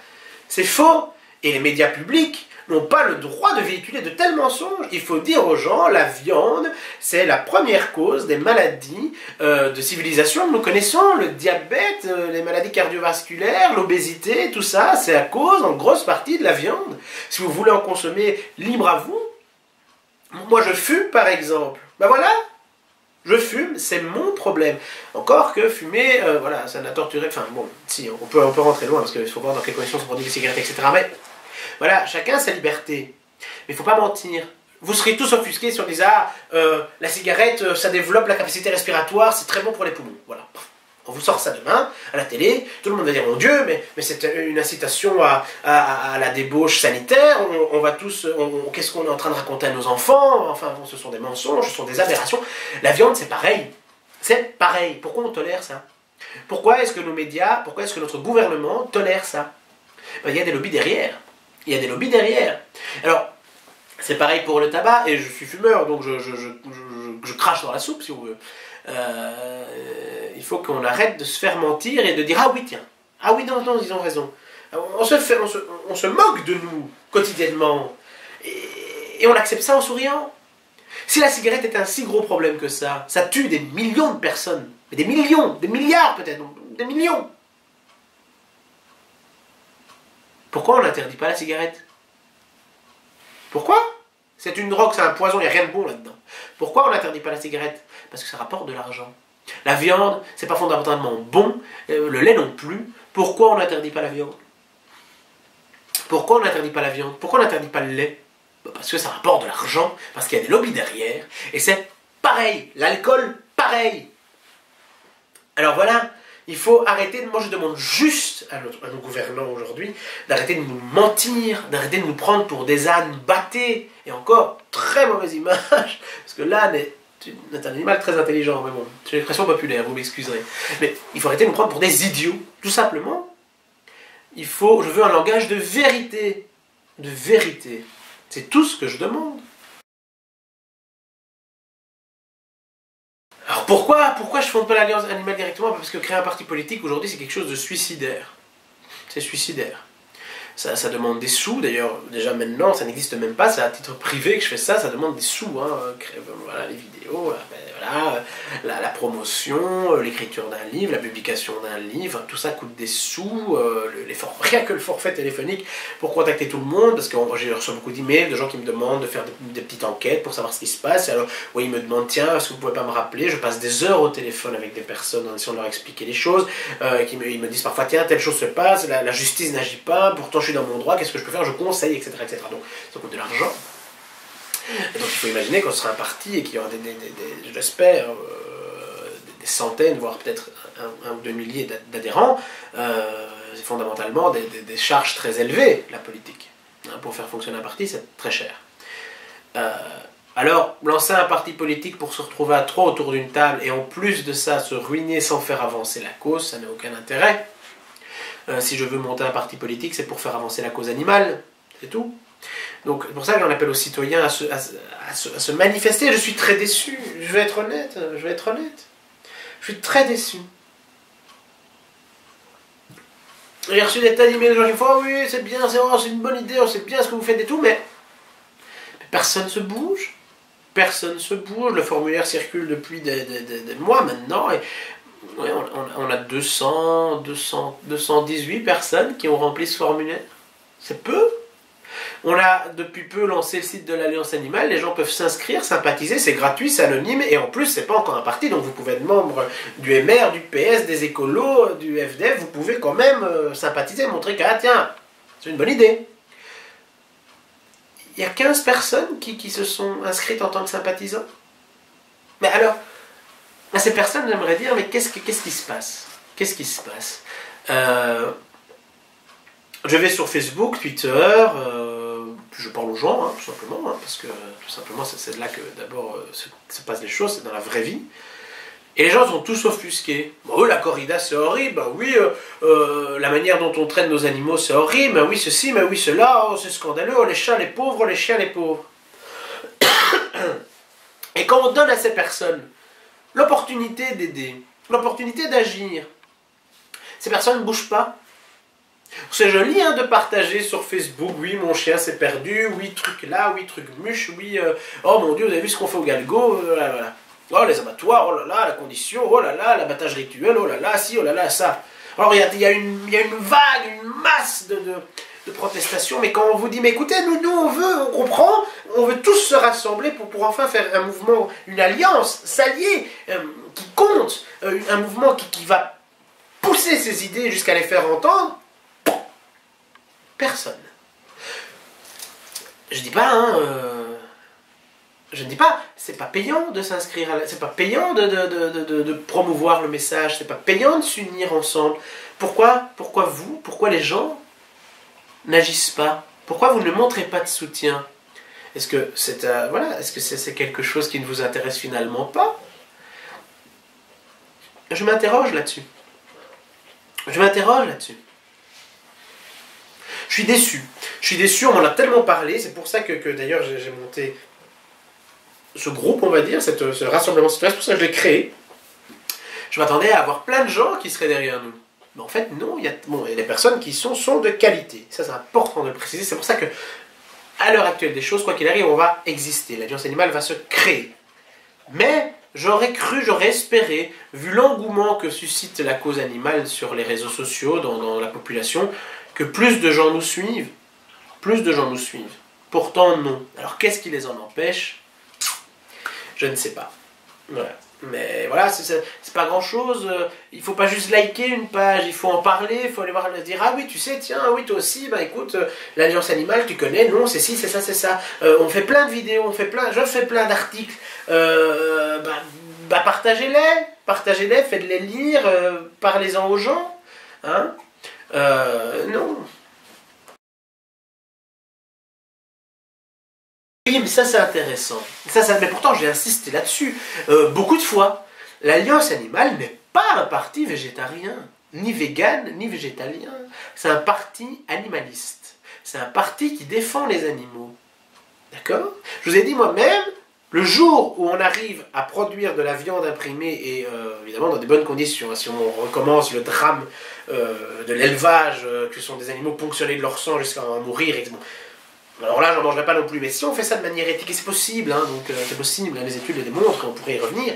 c'est faux. Et les médias publics n'ont pas le droit de véhiculer de tels mensonges. Il faut dire aux gens, la viande, c'est la première cause des maladies de civilisation que nous connaissons, le diabète, les maladies cardiovasculaires, l'obésité, tout ça, c'est à cause, en grosse partie, de la viande. Si vous voulez en consommer, libre à vous. Moi, je fume, par exemple. Ben voilà, je fume, c'est mon problème. Encore que fumer, voilà, ça n'a torturé... Enfin, bon, si, on peut rentrer loin, parce qu'il faut voir dans quelles conditions sont produites les cigarettes, etc. Mais... Voilà, chacun a sa liberté. Mais il ne faut pas mentir. Vous serez tous offusqués si on disait la cigarette, ça développe la capacité respiratoire, c'est très bon pour les poumons. Voilà. On vous sort ça demain, à la télé, tout le monde va dire, mon Dieu, mais c'est une incitation à la débauche sanitaire, on va tous... Qu'est-ce qu'on est en train de raconter à nos enfants? Enfin, bon, ce sont des mensonges, ce sont des aberrations. La viande, c'est pareil. C'est pareil. Pourquoi on tolère ça? Pourquoi est-ce que nos médias, pourquoi est-ce que notre gouvernement tolère ça? Ben, il y a des lobbies derrière. Il y a des lobbies derrière. Alors, c'est pareil pour le tabac, et je suis fumeur, donc je crache dans la soupe, si on veut. Il faut qu'on arrête de se faire mentir et de dire « Ah oui, tiens, ah oui, non, ils ont raison. » On se moque de nous, quotidiennement, et on accepte ça en souriant. Si la cigarette est un si gros problème que ça tue des millions de personnes, mais des millions, des milliards peut-être, des millions. Pourquoi on n'interdit pas la cigarette? Pourquoi? C'est une drogue, c'est un poison, il n'y a rien de bon là-dedans. Pourquoi on n'interdit pas la cigarette? Parce que ça rapporte de l'argent. La viande, c'est pas fondamentalement bon, le lait non plus. Pourquoi on n'interdit pas la viande? Pourquoi on n'interdit pas la viande? Pourquoi on n'interdit pas le lait? Parce que ça rapporte de l'argent, parce qu'il y a des lobbies derrière, et c'est pareil. L'alcool, pareil. Alors voilà. Il faut arrêter, moi je demande juste à nos gouvernants aujourd'hui d'arrêter de nous mentir, d'arrêter de nous prendre pour des ânes battés. Et encore, très mauvaise image, parce que l'âne est un animal très intelligent, mais bon, c'est une expression populaire, vous m'excuserez. Mais il faut arrêter de nous prendre pour des idiots, tout simplement. Je veux un langage de vérité. De vérité. C'est tout ce que je demande. Alors pourquoi je ne fonde pas l'Alliance animale directement? Parce que créer un parti politique aujourd'hui c'est quelque chose de suicidaire. C'est suicidaire. Ça demande des sous, d'ailleurs déjà maintenant ça n'existe même pas, c'est à titre privé que je fais ça, ça demande des sous, hein. Voilà, les vidéos, voilà, la promotion, l'écriture d'un livre, la publication d'un livre, tout ça coûte des sous, rien que le forfait téléphonique pour contacter tout le monde, parce que j'ai reçu beaucoup d'emails de gens qui me demandent de faire des petites enquêtes pour savoir ce qui se passe, et alors oui, ils me demandent, tiens, est-ce que vous pouvez pas me rappeler? Je passe des heures au téléphone avec des personnes en essayant de leur expliquer les choses, ils me disent parfois, tiens, telle chose se passe, la justice n'agit pas, pourtant je suis dans mon droit, qu'est-ce que je peux faire? Je conseille, etc., etc. Donc ça coûte de l'argent. Et donc il faut imaginer qu'on sera un parti et qu'il y aura je l'espère, des centaines, voire peut-être un ou deux milliers d'adhérents. C'est fondamentalement des charges très élevées, la politique. Pour faire fonctionner un parti, c'est très cher. Alors, lancer un parti politique pour se retrouver à trois autour d'une table et en plus de ça, se ruiner sans faire avancer la cause, ça n'a aucun intérêt. Si je veux monter un parti politique, c'est pour faire avancer la cause animale, c'est tout. Donc c'est pour ça que j'en appelle aux citoyens à se manifester. Je suis très déçu, je vais être honnête, je suis très déçu. J'ai reçu des tas d'emails de gens qui me font oh oui, c'est bien, c'est une bonne idée, on sait bien ce que vous faites et tout, mais personne ne se bouge. Personne ne se bouge, le formulaire circule depuis des mois maintenant, et ouais, on a 218 personnes qui ont rempli ce formulaire. C'est peu. On a depuis peu lancé le site de l'Alliance Animale, les gens peuvent s'inscrire, sympathiser, c'est gratuit, c'est anonyme, et en plus c'est pas encore un parti, donc vous pouvez être membre du MR, du PS, des écolos, du FDF, vous pouvez quand même sympathiser, montrer que, ah tiens, c'est une bonne idée. Il y a 15 personnes qui se sont inscrites en tant que sympathisants. Mais alors, à ces personnes, j'aimerais dire, mais qu'est-ce qui se passe? Qu'est-ce qui se passe? Je vais sur Facebook, Twitter, je parle aux gens, hein, tout simplement, hein, parce que tout simplement c'est de là que d'abord se passent les choses, c'est dans la vraie vie. Et les gens sont tous offusqués. Oh, la corrida c'est horrible, bah oui, la manière dont on traite nos animaux c'est horrible, bah oui ceci, bah oui cela, oh, c'est scandaleux, oh, les chats les pauvres, oh, les chiens les pauvres. Et quand on donne à ces personnes l'opportunité d'aider, l'opportunité d'agir, ces personnes ne bougent pas. C'est joli hein, de partager sur Facebook, oui mon chien s'est perdu, oui truc là, oui truc muche, oui oh mon dieu vous avez vu ce qu'on fait au galgo, voilà, voilà. Oh les abattoirs, oh là là la condition, oh là là l'abattage rituel, oh là là si, oh là là ça. Alors il y a une vague, une masse de protestations, mais quand on vous dit mais écoutez nous on veut, on comprend, on veut tous se rassembler pour enfin faire un mouvement, une alliance, s'allier, qui compte, un mouvement qui va pousser ses idées jusqu'à les faire entendre. Personne. Je dis pas, hein, je ne dis pas, c'est pas payant de s'inscrire, c'est pas payant de promouvoir le message, c'est pas payant de s'unir ensemble. Pourquoi les gens n'agissent pas? Pourquoi vous ne montrez pas de soutien? Est-ce que c'est voilà, est-ce que c'est quelque chose qui ne vous intéresse finalement pas? Je m'interroge là-dessus. Je m'interroge là-dessus. Je suis déçu. Je suis déçu, on m'en a tellement parlé, c'est pour ça que d'ailleurs j'ai monté ce groupe, on va dire, ce rassemblement citoyen, c'est pour ça que je l'ai créé. Je m'attendais à avoir plein de gens qui seraient derrière nous. Mais en fait, non, il y a des personnes qui sont de qualité. Ça, c'est important de le préciser. C'est pour ça que, à l'heure actuelle des choses, quoi qu'il arrive, on va exister. L'Alliance animale va se créer. Mais j'aurais cru, j'aurais espéré, vu l'engouement que suscite la cause animale sur les réseaux sociaux, dans la population, que plus de gens nous suivent. Plus de gens nous suivent. Pourtant, non. Alors, qu'est-ce qui les en empêche? Je ne sais pas. Voilà. Mais voilà, c'est pas grand-chose. Il faut pas juste liker une page, il faut en parler, il faut aller voir, dire ah oui, tu sais, tiens, oui, toi aussi, bah écoute, l'Alliance animale, tu connais, non, c'est ci, c'est ça, c'est ça. On fait plein de vidéos, je fais plein d'articles. Partagez-les, faites-les lire, parlez-en aux gens. Hein? Non. Oui, mais ça c'est intéressant. Mais pourtant j'ai insisté là-dessus beaucoup de fois. L'Alliance animale n'est pas un parti végétarien, ni vegan, ni végétalien. C'est un parti animaliste. C'est un parti qui défend les animaux. D'accord? Je vous ai dit moi-même, le jour où on arrive à produire de la viande imprimée, et évidemment dans des bonnes conditions, hein, si on recommence le drame de l'élevage, que sont des animaux ponctionnés de leur sang jusqu'à en mourir, et bon, alors là, j'en mangerai pas non plus, mais si on fait ça de manière éthique, et c'est possible, hein, donc c'est possible, hein, les études le démontrent, on pourrait y revenir,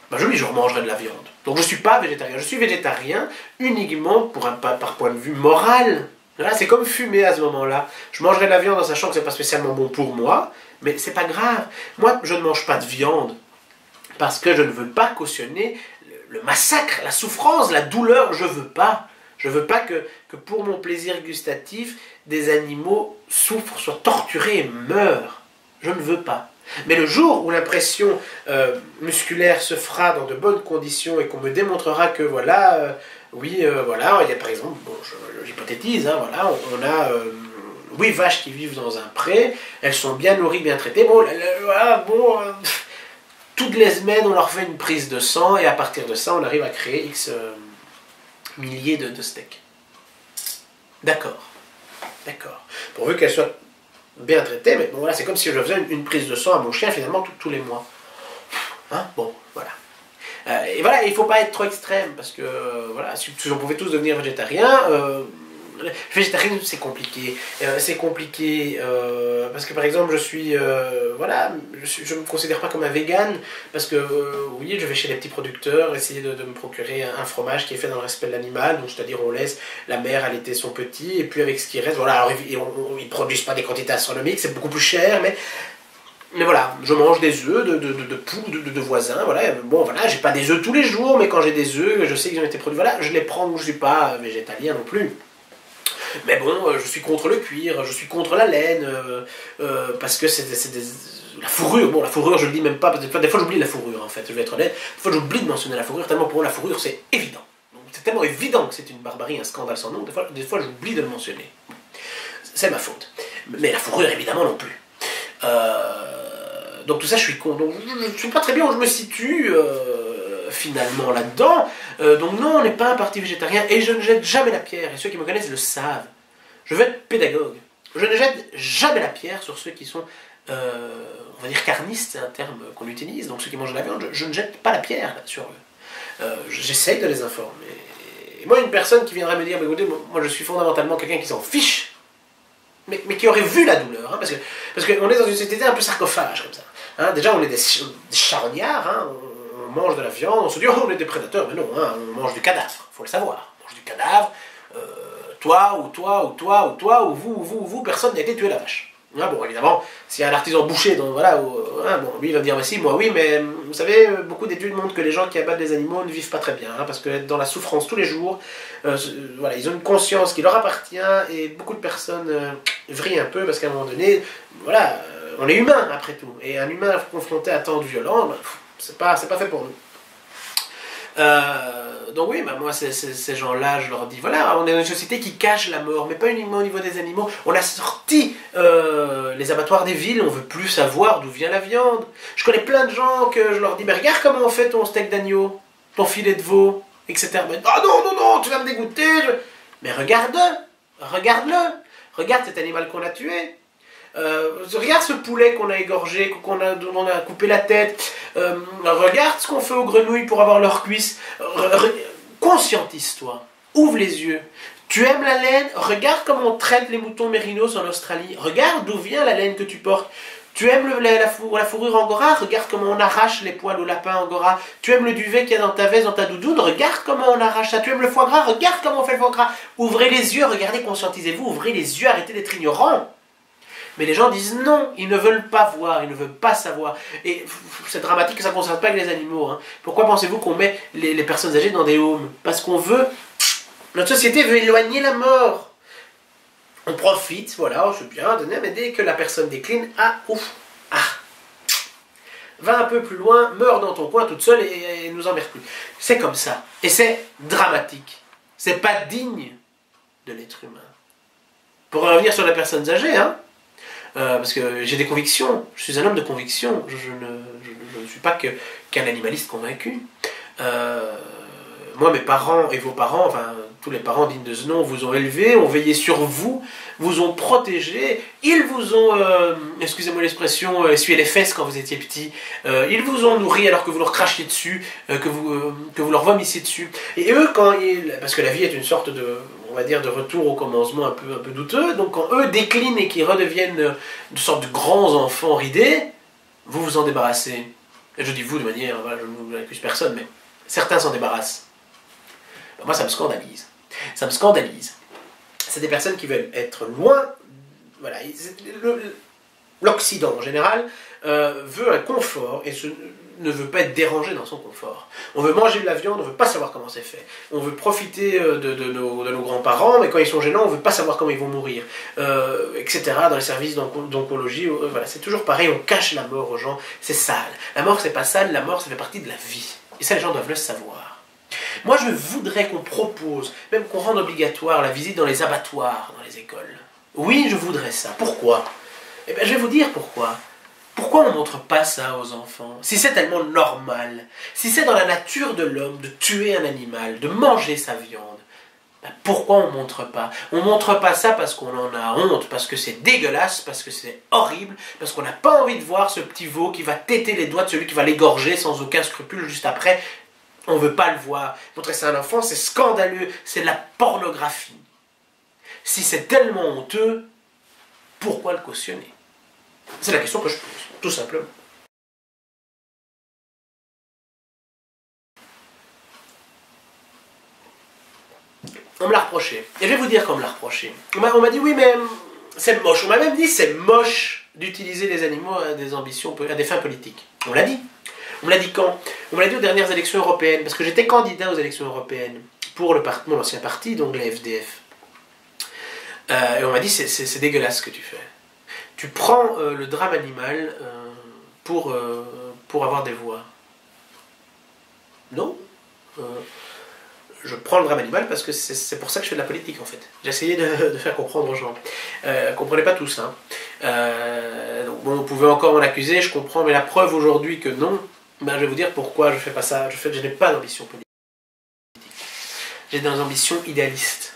ben je remangerai de la viande. Donc je ne suis pas végétarien, je suis végétarien uniquement par point de vue moral. Là, c'est comme fumer à ce moment-là. Je mangerai de la viande en sachant que c'est pas spécialement bon pour moi, mais c'est pas grave. Moi, je ne mange pas de viande parce que je ne veux pas cautionner le massacre, la souffrance, la douleur, je veux pas. Je veux pas que pour mon plaisir gustatif, des animaux souffrent, soient torturés et meurent. Je ne veux pas. Mais le jour où l'impression musculaire se fera dans de bonnes conditions et qu'on me démontrera que voilà, voilà, il y a par exemple, bon, j'hypothétise, hein, voilà, on a 8 vaches qui vivent dans un pré, elles sont bien nourries, bien traitées, bon, voilà, bon, toutes les semaines on leur fait une prise de sang et à partir de ça on arrive à créer X milliers de steaks. D'accord. D'accord. Pourvu qu'elles soient bien traitées, mais bon voilà, c'est comme si je faisais une prise de sang à mon chien finalement tous les mois. Hein? Bon, voilà. Et voilà, il ne faut pas être trop extrême, parce que voilà, si on pouvait tous devenir végétariens, végétarien c'est compliqué. Parce que par exemple je suis, voilà, je ne me considère pas comme un vegan, parce que oui, je vais chez les petits producteurs essayer de me procurer un fromage qui est fait dans le respect de l'animal, donc c'est-à-dire on laisse la mère allaiter son petit, et puis avec ce qui reste, voilà, alors ils ne produisent pas des quantités astronomiques, c'est beaucoup plus cher, mais voilà, je mange des œufs de poules de voisins, voilà, bon voilà, j'ai pas des œufs tous les jours, mais quand j'ai des œufs, je sais qu'ils ont été produits, voilà, je les prends, je suis pas végétalien non plus. Mais bon, je suis contre le cuir, je suis contre la laine, parce que c'est la fourrure, bon la fourrure je le dis même pas, parce que des fois j'oublie la fourrure en fait, je vais être honnête, des fois j'oublie de mentionner la fourrure, tellement pour moi la fourrure c'est évident. C'est tellement évident que c'est une barbarie, un scandale sans nom, des fois j'oublie de le mentionner. C'est ma faute. Mais la fourrure, évidemment, non plus. Donc tout ça, je suis con. Donc je ne sais pas très bien où je me situe finalement là-dedans. Donc non, on n'est pas un parti végétarien et je ne jette jamais la pierre. Et ceux qui me connaissent le savent. Je veux être pédagogue. Je ne jette jamais la pierre sur ceux qui sont, on va dire, carnistes, c'est un terme qu'on utilise. Donc ceux qui mangent de la viande, je ne jette pas la pierre là, sur eux. J'essaye de les informer. Et moi, une personne qui viendrait me dire, écoutez, moi je suis fondamentalement quelqu'un qui s'en fiche, mais qui aurait vu la douleur, hein, parce qu'on est dans une société un peu sarcophage comme ça. Hein, déjà, on est des charognards, hein, on mange de la viande, on se dit, oh, on est des prédateurs, mais non, hein, on mange du cadavre, il faut le savoir. On mange du cadavre, toi, ou toi, ou toi, ou toi, ou vous, personne n'a été tué la vache. Hein, bon, évidemment, s'il y a un artisan boucher, donc voilà, hein, bon, lui il va me dire, bah, si, moi oui, mais vous savez, beaucoup d'études montrent que les gens qui abattent des animaux ne vivent pas très bien, hein, parce que dans la souffrance tous les jours, voilà, ils ont une conscience qui leur appartient, et beaucoup de personnes vrillent un peu, parce qu'à un moment donné, voilà, on est humain après tout, et un humain confronté à tant de violence, bah, c'est pas fait pour nous. Donc oui, bah moi ces gens-là, je leur dis, voilà, on est dans une société qui cache la mort, mais pas uniquement au niveau des animaux. On a sorti les abattoirs des villes, on veut plus savoir d'où vient la viande. Je connais plein de gens que je leur dis, mais regarde comment on fait ton steak d'agneau, ton filet de veau, etc. Mais, ah non, tu vas me dégoûter. Mais regarde-le, regarde cet animal qu'on a tué. Regarde ce poulet qu'on a égorgé, dont on a coupé la tête. Regarde ce qu'on fait aux grenouilles pour avoir leurs cuisses. Conscientise-toi. Ouvre les yeux. Tu aimes la laine? Regarde comment on traite les moutons mérinos en Australie. Regarde d'où vient la laine que tu portes. Tu aimes la fourrure angora? Regarde comment on arrache les poils au lapin angora. Tu aimes le duvet qu'il y a dans ta veste, dans ta doudoune? Regarde comment on arrache ça. Tu aimes le foie gras? Regarde comment on fait le foie gras. Ouvrez les yeux, regardez, conscientisez-vous. Ouvrez les yeux, arrêtez d'être ignorants. Mais les gens disent non, ils ne veulent pas voir, ils ne veulent pas savoir. Et c'est dramatique, ça ne concerne pas que les animaux. Hein. Pourquoi pensez-vous qu'on met les personnes âgées dans des homes? Parce qu'on veut... Notre société veut éloigner la mort. On profite, voilà, c'est bien, mais dès que la personne décline, va un peu plus loin, meurs dans ton coin toute seule et nous emmerde plus. C'est comme ça. Et c'est dramatique. C'est pas digne de l'être humain. Pour revenir sur les personnes âgées, hein, parce que j'ai des convictions, je suis un homme de conviction, je ne suis pas qu'un animaliste convaincu. Moi, mes parents et vos parents, enfin tous les parents dignes de ce nom, vous ont élevé, ont veillé sur vous, vous ont protégé, ils vous ont, excusez-moi l'expression, essuyé les fesses quand vous étiez petit, ils vous ont nourri alors que vous leur crachiez dessus, que vous leur vomissiez dessus. Et eux, parce que la vie est une sorte de, on va dire, de retour au commencement un peu douteux, donc quand eux déclinent et qu'ils redeviennent une sorte de grands enfants ridés, vous vous en débarrassez. Et je dis vous de manière, voilà, je n'accuse personne, mais certains s'en débarrassent. Ben moi, ça me scandalise. Ça me scandalise. C'est des personnes qui veulent être loin. Voilà, l'Occident en général veut un confort et ne veut pas être dérangé dans son confort. On veut manger de la viande, on ne veut pas savoir comment c'est fait. On veut profiter de nos grands-parents, mais quand ils sont gênants, on ne veut pas savoir comment ils vont mourir, etc. Dans les services d'oncologie, voilà, c'est toujours pareil, on cache la mort aux gens, c'est sale. La mort, c'est pas sale, la mort, ça fait partie de la vie. Et ça, les gens doivent le savoir. Moi, je voudrais qu'on propose, même qu'on rende obligatoire la visite dans les abattoirs, dans les écoles. Oui, je voudrais ça. Pourquoi? Eh bien, je vais vous dire pourquoi. Pourquoi on ne montre pas ça aux enfants? Si c'est tellement normal, si c'est dans la nature de l'homme de tuer un animal, de manger sa viande, ben pourquoi on ne montre pas? On ne montre pas ça parce qu'on en a honte, parce que c'est dégueulasse, parce que c'est horrible, parce qu'on n'a pas envie de voir ce petit veau qui va téter les doigts de celui qui va l'égorger sans aucun scrupule juste après. On ne veut pas le voir. Montrer ça à un enfant, c'est scandaleux, c'est de la pornographie. Si c'est tellement honteux, pourquoi le cautionner? C'est la question que je pose, tout simplement. On me l'a reproché. Et je vais vous dire qu'on me l'a reproché. On m'a dit, oui, mais c'est moche. On m'a même dit, c'est moche d'utiliser les animaux à des ambitions, à des fins politiques. On l'a dit. On me l'a dit quand? On me l'a dit aux dernières élections européennes, parce que j'étais candidat aux élections européennes pour mon ancien parti, donc la FDF. Et on m'a dit, c'est dégueulasse ce que tu fais. Tu prends le drame animal pour avoir des voix. Non. je prends le drame animal parce que c'est pour ça que je fais de la politique en fait. J'ai essayé de faire comprendre aux gens. Comprenez pas tous. Hein. Donc, bon, vous pouvez encore m'en accuser, je comprends, mais la preuve aujourd'hui que non, ben, je vais vous dire pourquoi je fais pas ça. Je n'ai pas d'ambition politique. J'ai des ambitions idéalistes.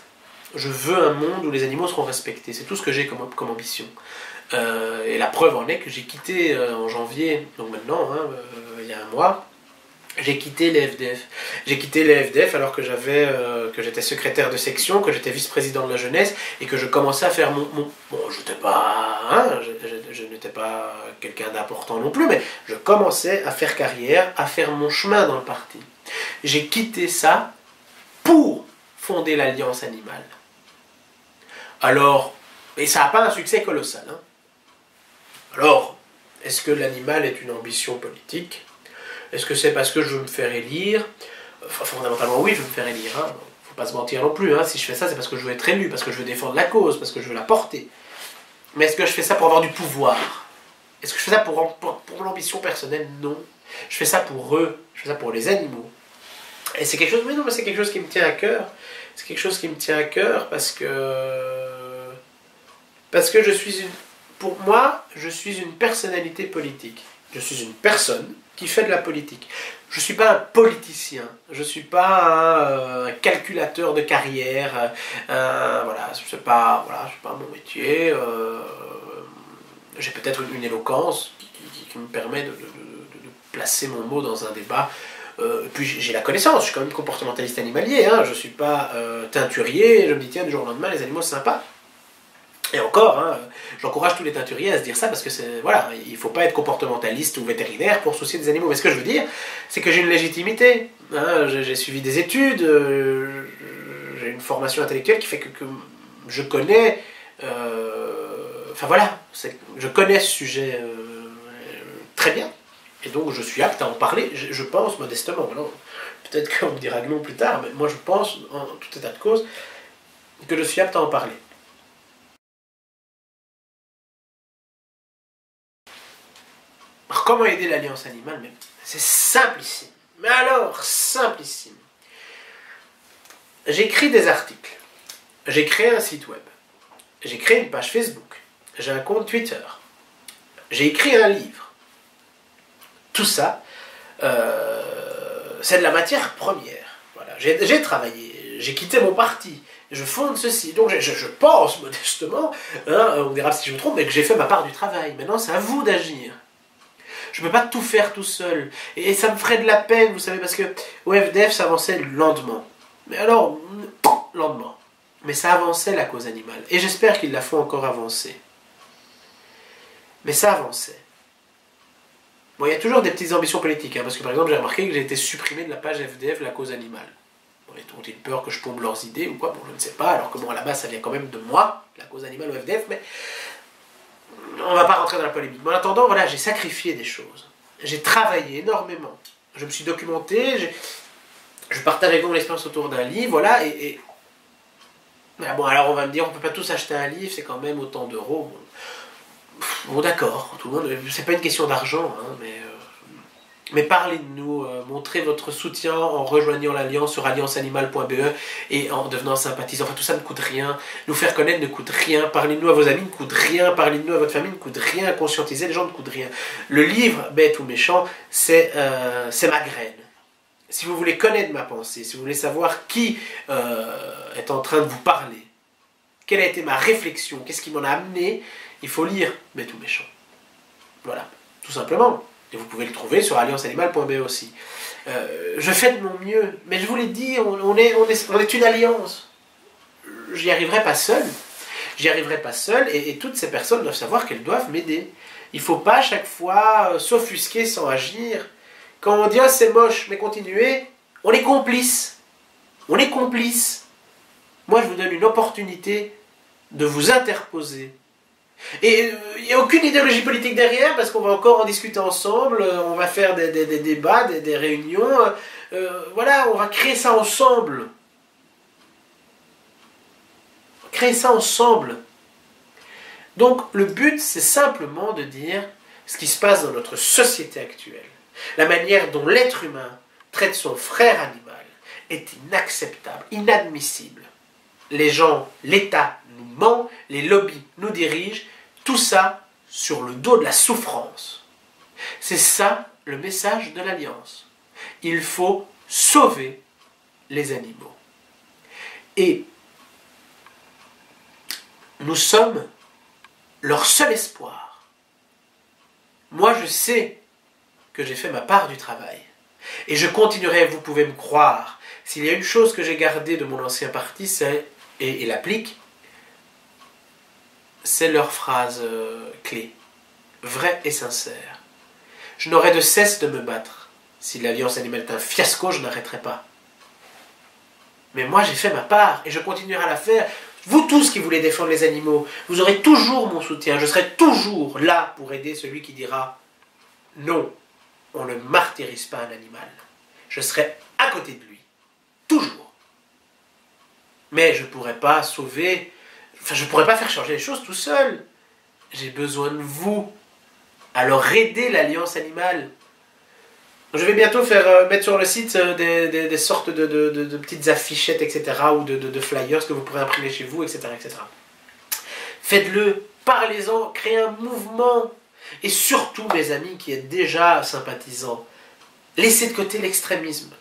Je veux un monde où les animaux seront respectés. C'est tout ce que j'ai comme ambition. Et la preuve en est que j'ai quitté en janvier, donc maintenant, hein, il y a un mois, j'ai quitté les FDF. J'ai quitté les FDF alors que j'étais secrétaire de section, que j'étais vice-président de la jeunesse et que je commençais à faire mon... Bon, je n'étais pas quelqu'un d'important non plus, mais je commençais à faire carrière, à faire mon chemin dans le parti. J'ai quitté ça pour fonder l'Alliance animale. Alors, et ça n'a pas un succès colossal. Hein. Alors, est-ce que l'animal est une ambition politique ? Est-ce que c'est parce que je veux me faire élire ? Enfin, fondamentalement, oui, je veux me faire élire. Hein. Faut pas se mentir non plus. Hein. Si je fais ça, c'est parce que je veux être élu, parce que je veux défendre la cause, parce que je veux la porter. Mais est-ce que je fais ça pour avoir du pouvoir ? Est-ce que je fais ça pour l'ambition personnelle ? Non. Je fais ça pour eux. Je fais ça pour les animaux. Et c'est quelque chose, mais non, mais c'est quelque chose qui me tient à cœur. C'est quelque chose qui me tient à cœur parce que pour moi, je suis une personnalité politique. Je suis une personne qui fait de la politique. Je ne suis pas un politicien. Je ne suis pas un calculateur de carrière. Voilà, ce n'est pas mon métier. J'ai peut-être une éloquence qui me permet de placer mon mot dans un débat. Puis j'ai la connaissance, je suis quand même comportementaliste animalier, hein, je ne suis pas teinturier, je me dis tiens du jour au lendemain les animaux c'est sympa. Et encore, hein, j'encourage tous les teinturiers à se dire ça parce que voilà, il ne faut pas être comportementaliste ou vétérinaire pour soucier des animaux. Mais ce que je veux dire, c'est que j'ai une légitimité, hein, j'ai suivi des études, j'ai une formation intellectuelle qui fait que je connais, enfin voilà, je connais ce sujet très bien. Et donc je suis apte à en parler, je pense modestement. Peut-être qu'on me dira que non plus tard, mais moi je pense, en tout état de cause, que je suis apte à en parler. Alors comment aider l'Alliance animale ? C'est simplissime. Mais alors, simplissime. J'écris des articles, j'ai créé un site web, j'ai créé une page Facebook, j'ai un compte Twitter, j'ai écrit un livre. Tout ça, c'est de la matière première. Voilà. J'ai travaillé, j'ai quitté mon parti, je fonde ceci. Donc je pense modestement, hein, on dira si je me trompe, mais que j'ai fait ma part du travail. Maintenant, c'est à vous d'agir. Je ne peux pas tout faire tout seul. Et ça me ferait de la peine, vous savez, parce que au FDF, ça avançait lentement. Mais alors, lentement. Mais ça avançait la cause animale. Et j'espère qu'ils la font encore avancer. Mais ça avançait. Bon, il y a toujours des petites ambitions politiques, hein, parce que par exemple, j'ai remarqué que j'ai été supprimé de la page FDF, la cause animale. Bon, ils ont-ils peur que je plombe leurs idées ou quoi ? Bon, je ne sais pas, alors que bon, à la base, ça vient quand même de moi, la cause animale au FDF, mais on ne va pas rentrer dans la polémique. Mais en attendant, voilà, j'ai sacrifié des choses. J'ai travaillé énormément. Je me suis documenté, je partage avec vous mon expérience autour d'un livre, voilà, bon, alors on va me dire, on ne peut pas tous acheter un livre, c'est quand même autant d'euros. Bon d'accord, tout le monde, c'est pas une question d'argent, hein, mais parlez de nous, montrez votre soutien en rejoignant l'Alliance sur allianceanimale.be et en devenant sympathisant. Enfin tout ça ne coûte rien, nous faire connaître ne coûte rien, parlez de nous à vos amis ne coûte rien, parlez de nous à votre famille ne coûte rien, conscientiser les gens ne coûte rien. Le livre, bête ou méchant, c'est ma graine. Si vous voulez connaître ma pensée, si vous voulez savoir qui est en train de vous parler, quelle a été ma réflexion, qu'est-ce qui m'en a amené, il faut lire Bête ou méchant. Voilà, tout simplement. Et vous pouvez le trouver sur allianceanimale.be aussi. Je fais de mon mieux, mais je vous l'ai dit, on est une alliance. J'y arriverai pas seul. J'y arriverai pas seul, et toutes ces personnes doivent savoir qu'elles doivent m'aider. Il ne faut pas à chaque fois s'offusquer sans agir. Quand on dit oh, c'est moche, mais continuez, on est complices. On est complices. Moi, je vous donne une opportunité de vous interposer. Et il n'y a aucune idéologie politique derrière, parce qu'on va encore en discuter ensemble, on va faire des débats, des réunions, voilà, on va créer ça ensemble. Créer ça ensemble. Donc le but, c'est simplement de dire ce qui se passe dans notre société actuelle, la manière dont l'être humain traite son frère animal, est inacceptable, inadmissible. Les gens, l'État nous ment, les lobbies nous dirigent, tout ça sur le dos de la souffrance. C'est ça le message de l'Alliance. Il faut sauver les animaux. Et nous sommes leur seul espoir. Moi, je sais que j'ai fait ma part du travail. Et je continuerai, vous pouvez me croire. S'il y a une chose que j'ai gardée de mon ancien parti, c'est, et l'applique, c'est leur phrase clé, vraie et sincère. Je n'aurai de cesse de me battre. Si l'Alliance animale est un fiasco, je n'arrêterai pas. Mais moi, j'ai fait ma part et je continuerai à la faire. Vous tous qui voulez défendre les animaux, vous aurez toujours mon soutien. Je serai toujours là pour aider celui qui dira « Non, on ne martyrise pas un animal. » Je serai à côté de lui. Toujours. Mais je ne pourrai pas sauver... Enfin, je ne pourrai pas faire changer les choses tout seul. J'ai besoin de vous. Alors aidez l'Alliance animale. Je vais bientôt mettre sur le site des sortes de petites affichettes, etc. ou de flyers que vous pourrez imprimer chez vous, etc. etc. Faites-le, parlez-en, créez un mouvement. Et surtout, mes amis qui êtes déjà sympathisants, laissez de côté l'extrémisme.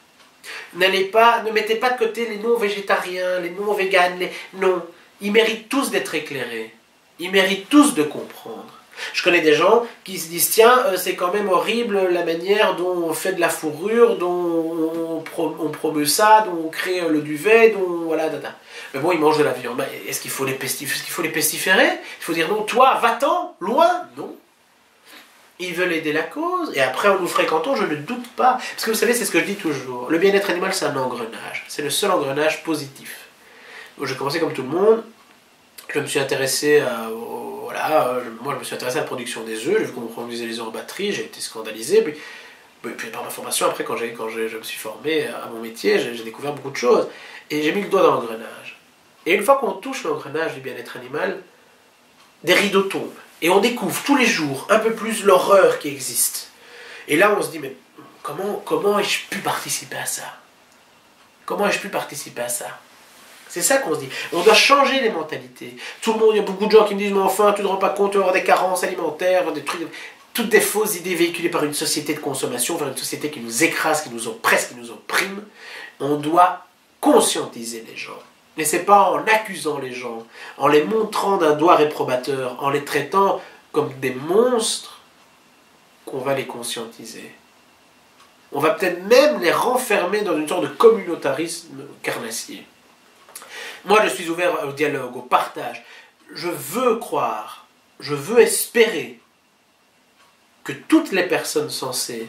Ne mettez pas de côté les non-végétariens, les non-véganes. Non, ils méritent tous d'être éclairés. Ils méritent tous de comprendre. Je connais des gens qui se disent « Tiens, c'est quand même horrible la manière dont on fait de la fourrure, dont on promeut ça, dont on crée le duvet, dont... voilà, dada. » Mais bon, ils mangent de la viande. Ben, est-ce qu'il faut les pestiférer? Il faut dire « Non, toi, va-t'en, loin !» Non. Ils veulent aider la cause, et après en nous fréquentant, je ne doute pas. Parce que vous savez, c'est ce que je dis toujours. Le bien-être animal, c'est un engrenage. C'est le seul engrenage positif. Donc, j'ai commencé comme tout le monde. Je me suis intéressé à... moi je me suis intéressé à la production des œufs, j'ai vu qu'on produisait les œufs en batterie, j'ai été scandalisé, puis par ma formation, après quand je me suis formé à mon métier, j'ai découvert beaucoup de choses, et j'ai mis le doigt dans l'engrenage. Et une fois qu'on touche l'engrenage du bien-être animal, des rideaux tombent, et on découvre tous les jours un peu plus l'horreur qui existe. Et là on se dit, mais comment ai-je pu participer à ça? Comment ai-je pu participer à ça? C'est ça qu'on se dit. On doit changer les mentalités. Tout le monde, il y a beaucoup de gens qui me disent « Mais enfin, tu ne te rends pas compte, tu vas avoir des carences alimentaires, des trucs... » Toutes des fausses idées véhiculées par une société de consommation, par une société qui nous écrase, qui nous oppresse, qui nous opprime. On doit conscientiser les gens. Mais ce n'est pas en accusant les gens, en les montrant d'un doigt réprobateur, en les traitant comme des monstres, qu'on va les conscientiser. On va peut-être même les renfermer dans une sorte de communautarisme carnassier. Moi, je suis ouvert au dialogue, au partage. Je veux croire, je veux espérer que toutes les personnes sensées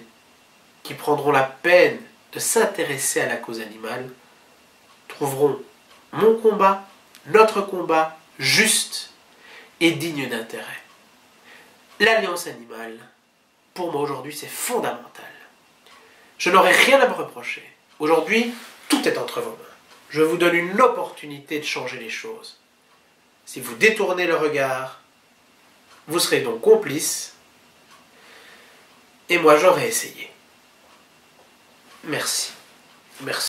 qui prendront la peine de s'intéresser à la cause animale trouveront mon combat, notre combat, juste et digne d'intérêt. L'Alliance animale, pour moi aujourd'hui, c'est fondamental. Je n'aurai rien à me reprocher. Aujourd'hui, tout est entre vos mains. Je vous donne une opportunité de changer les choses. Si vous détournez le regard, vous serez donc complice. Et moi, j'aurais essayé. Merci. Merci.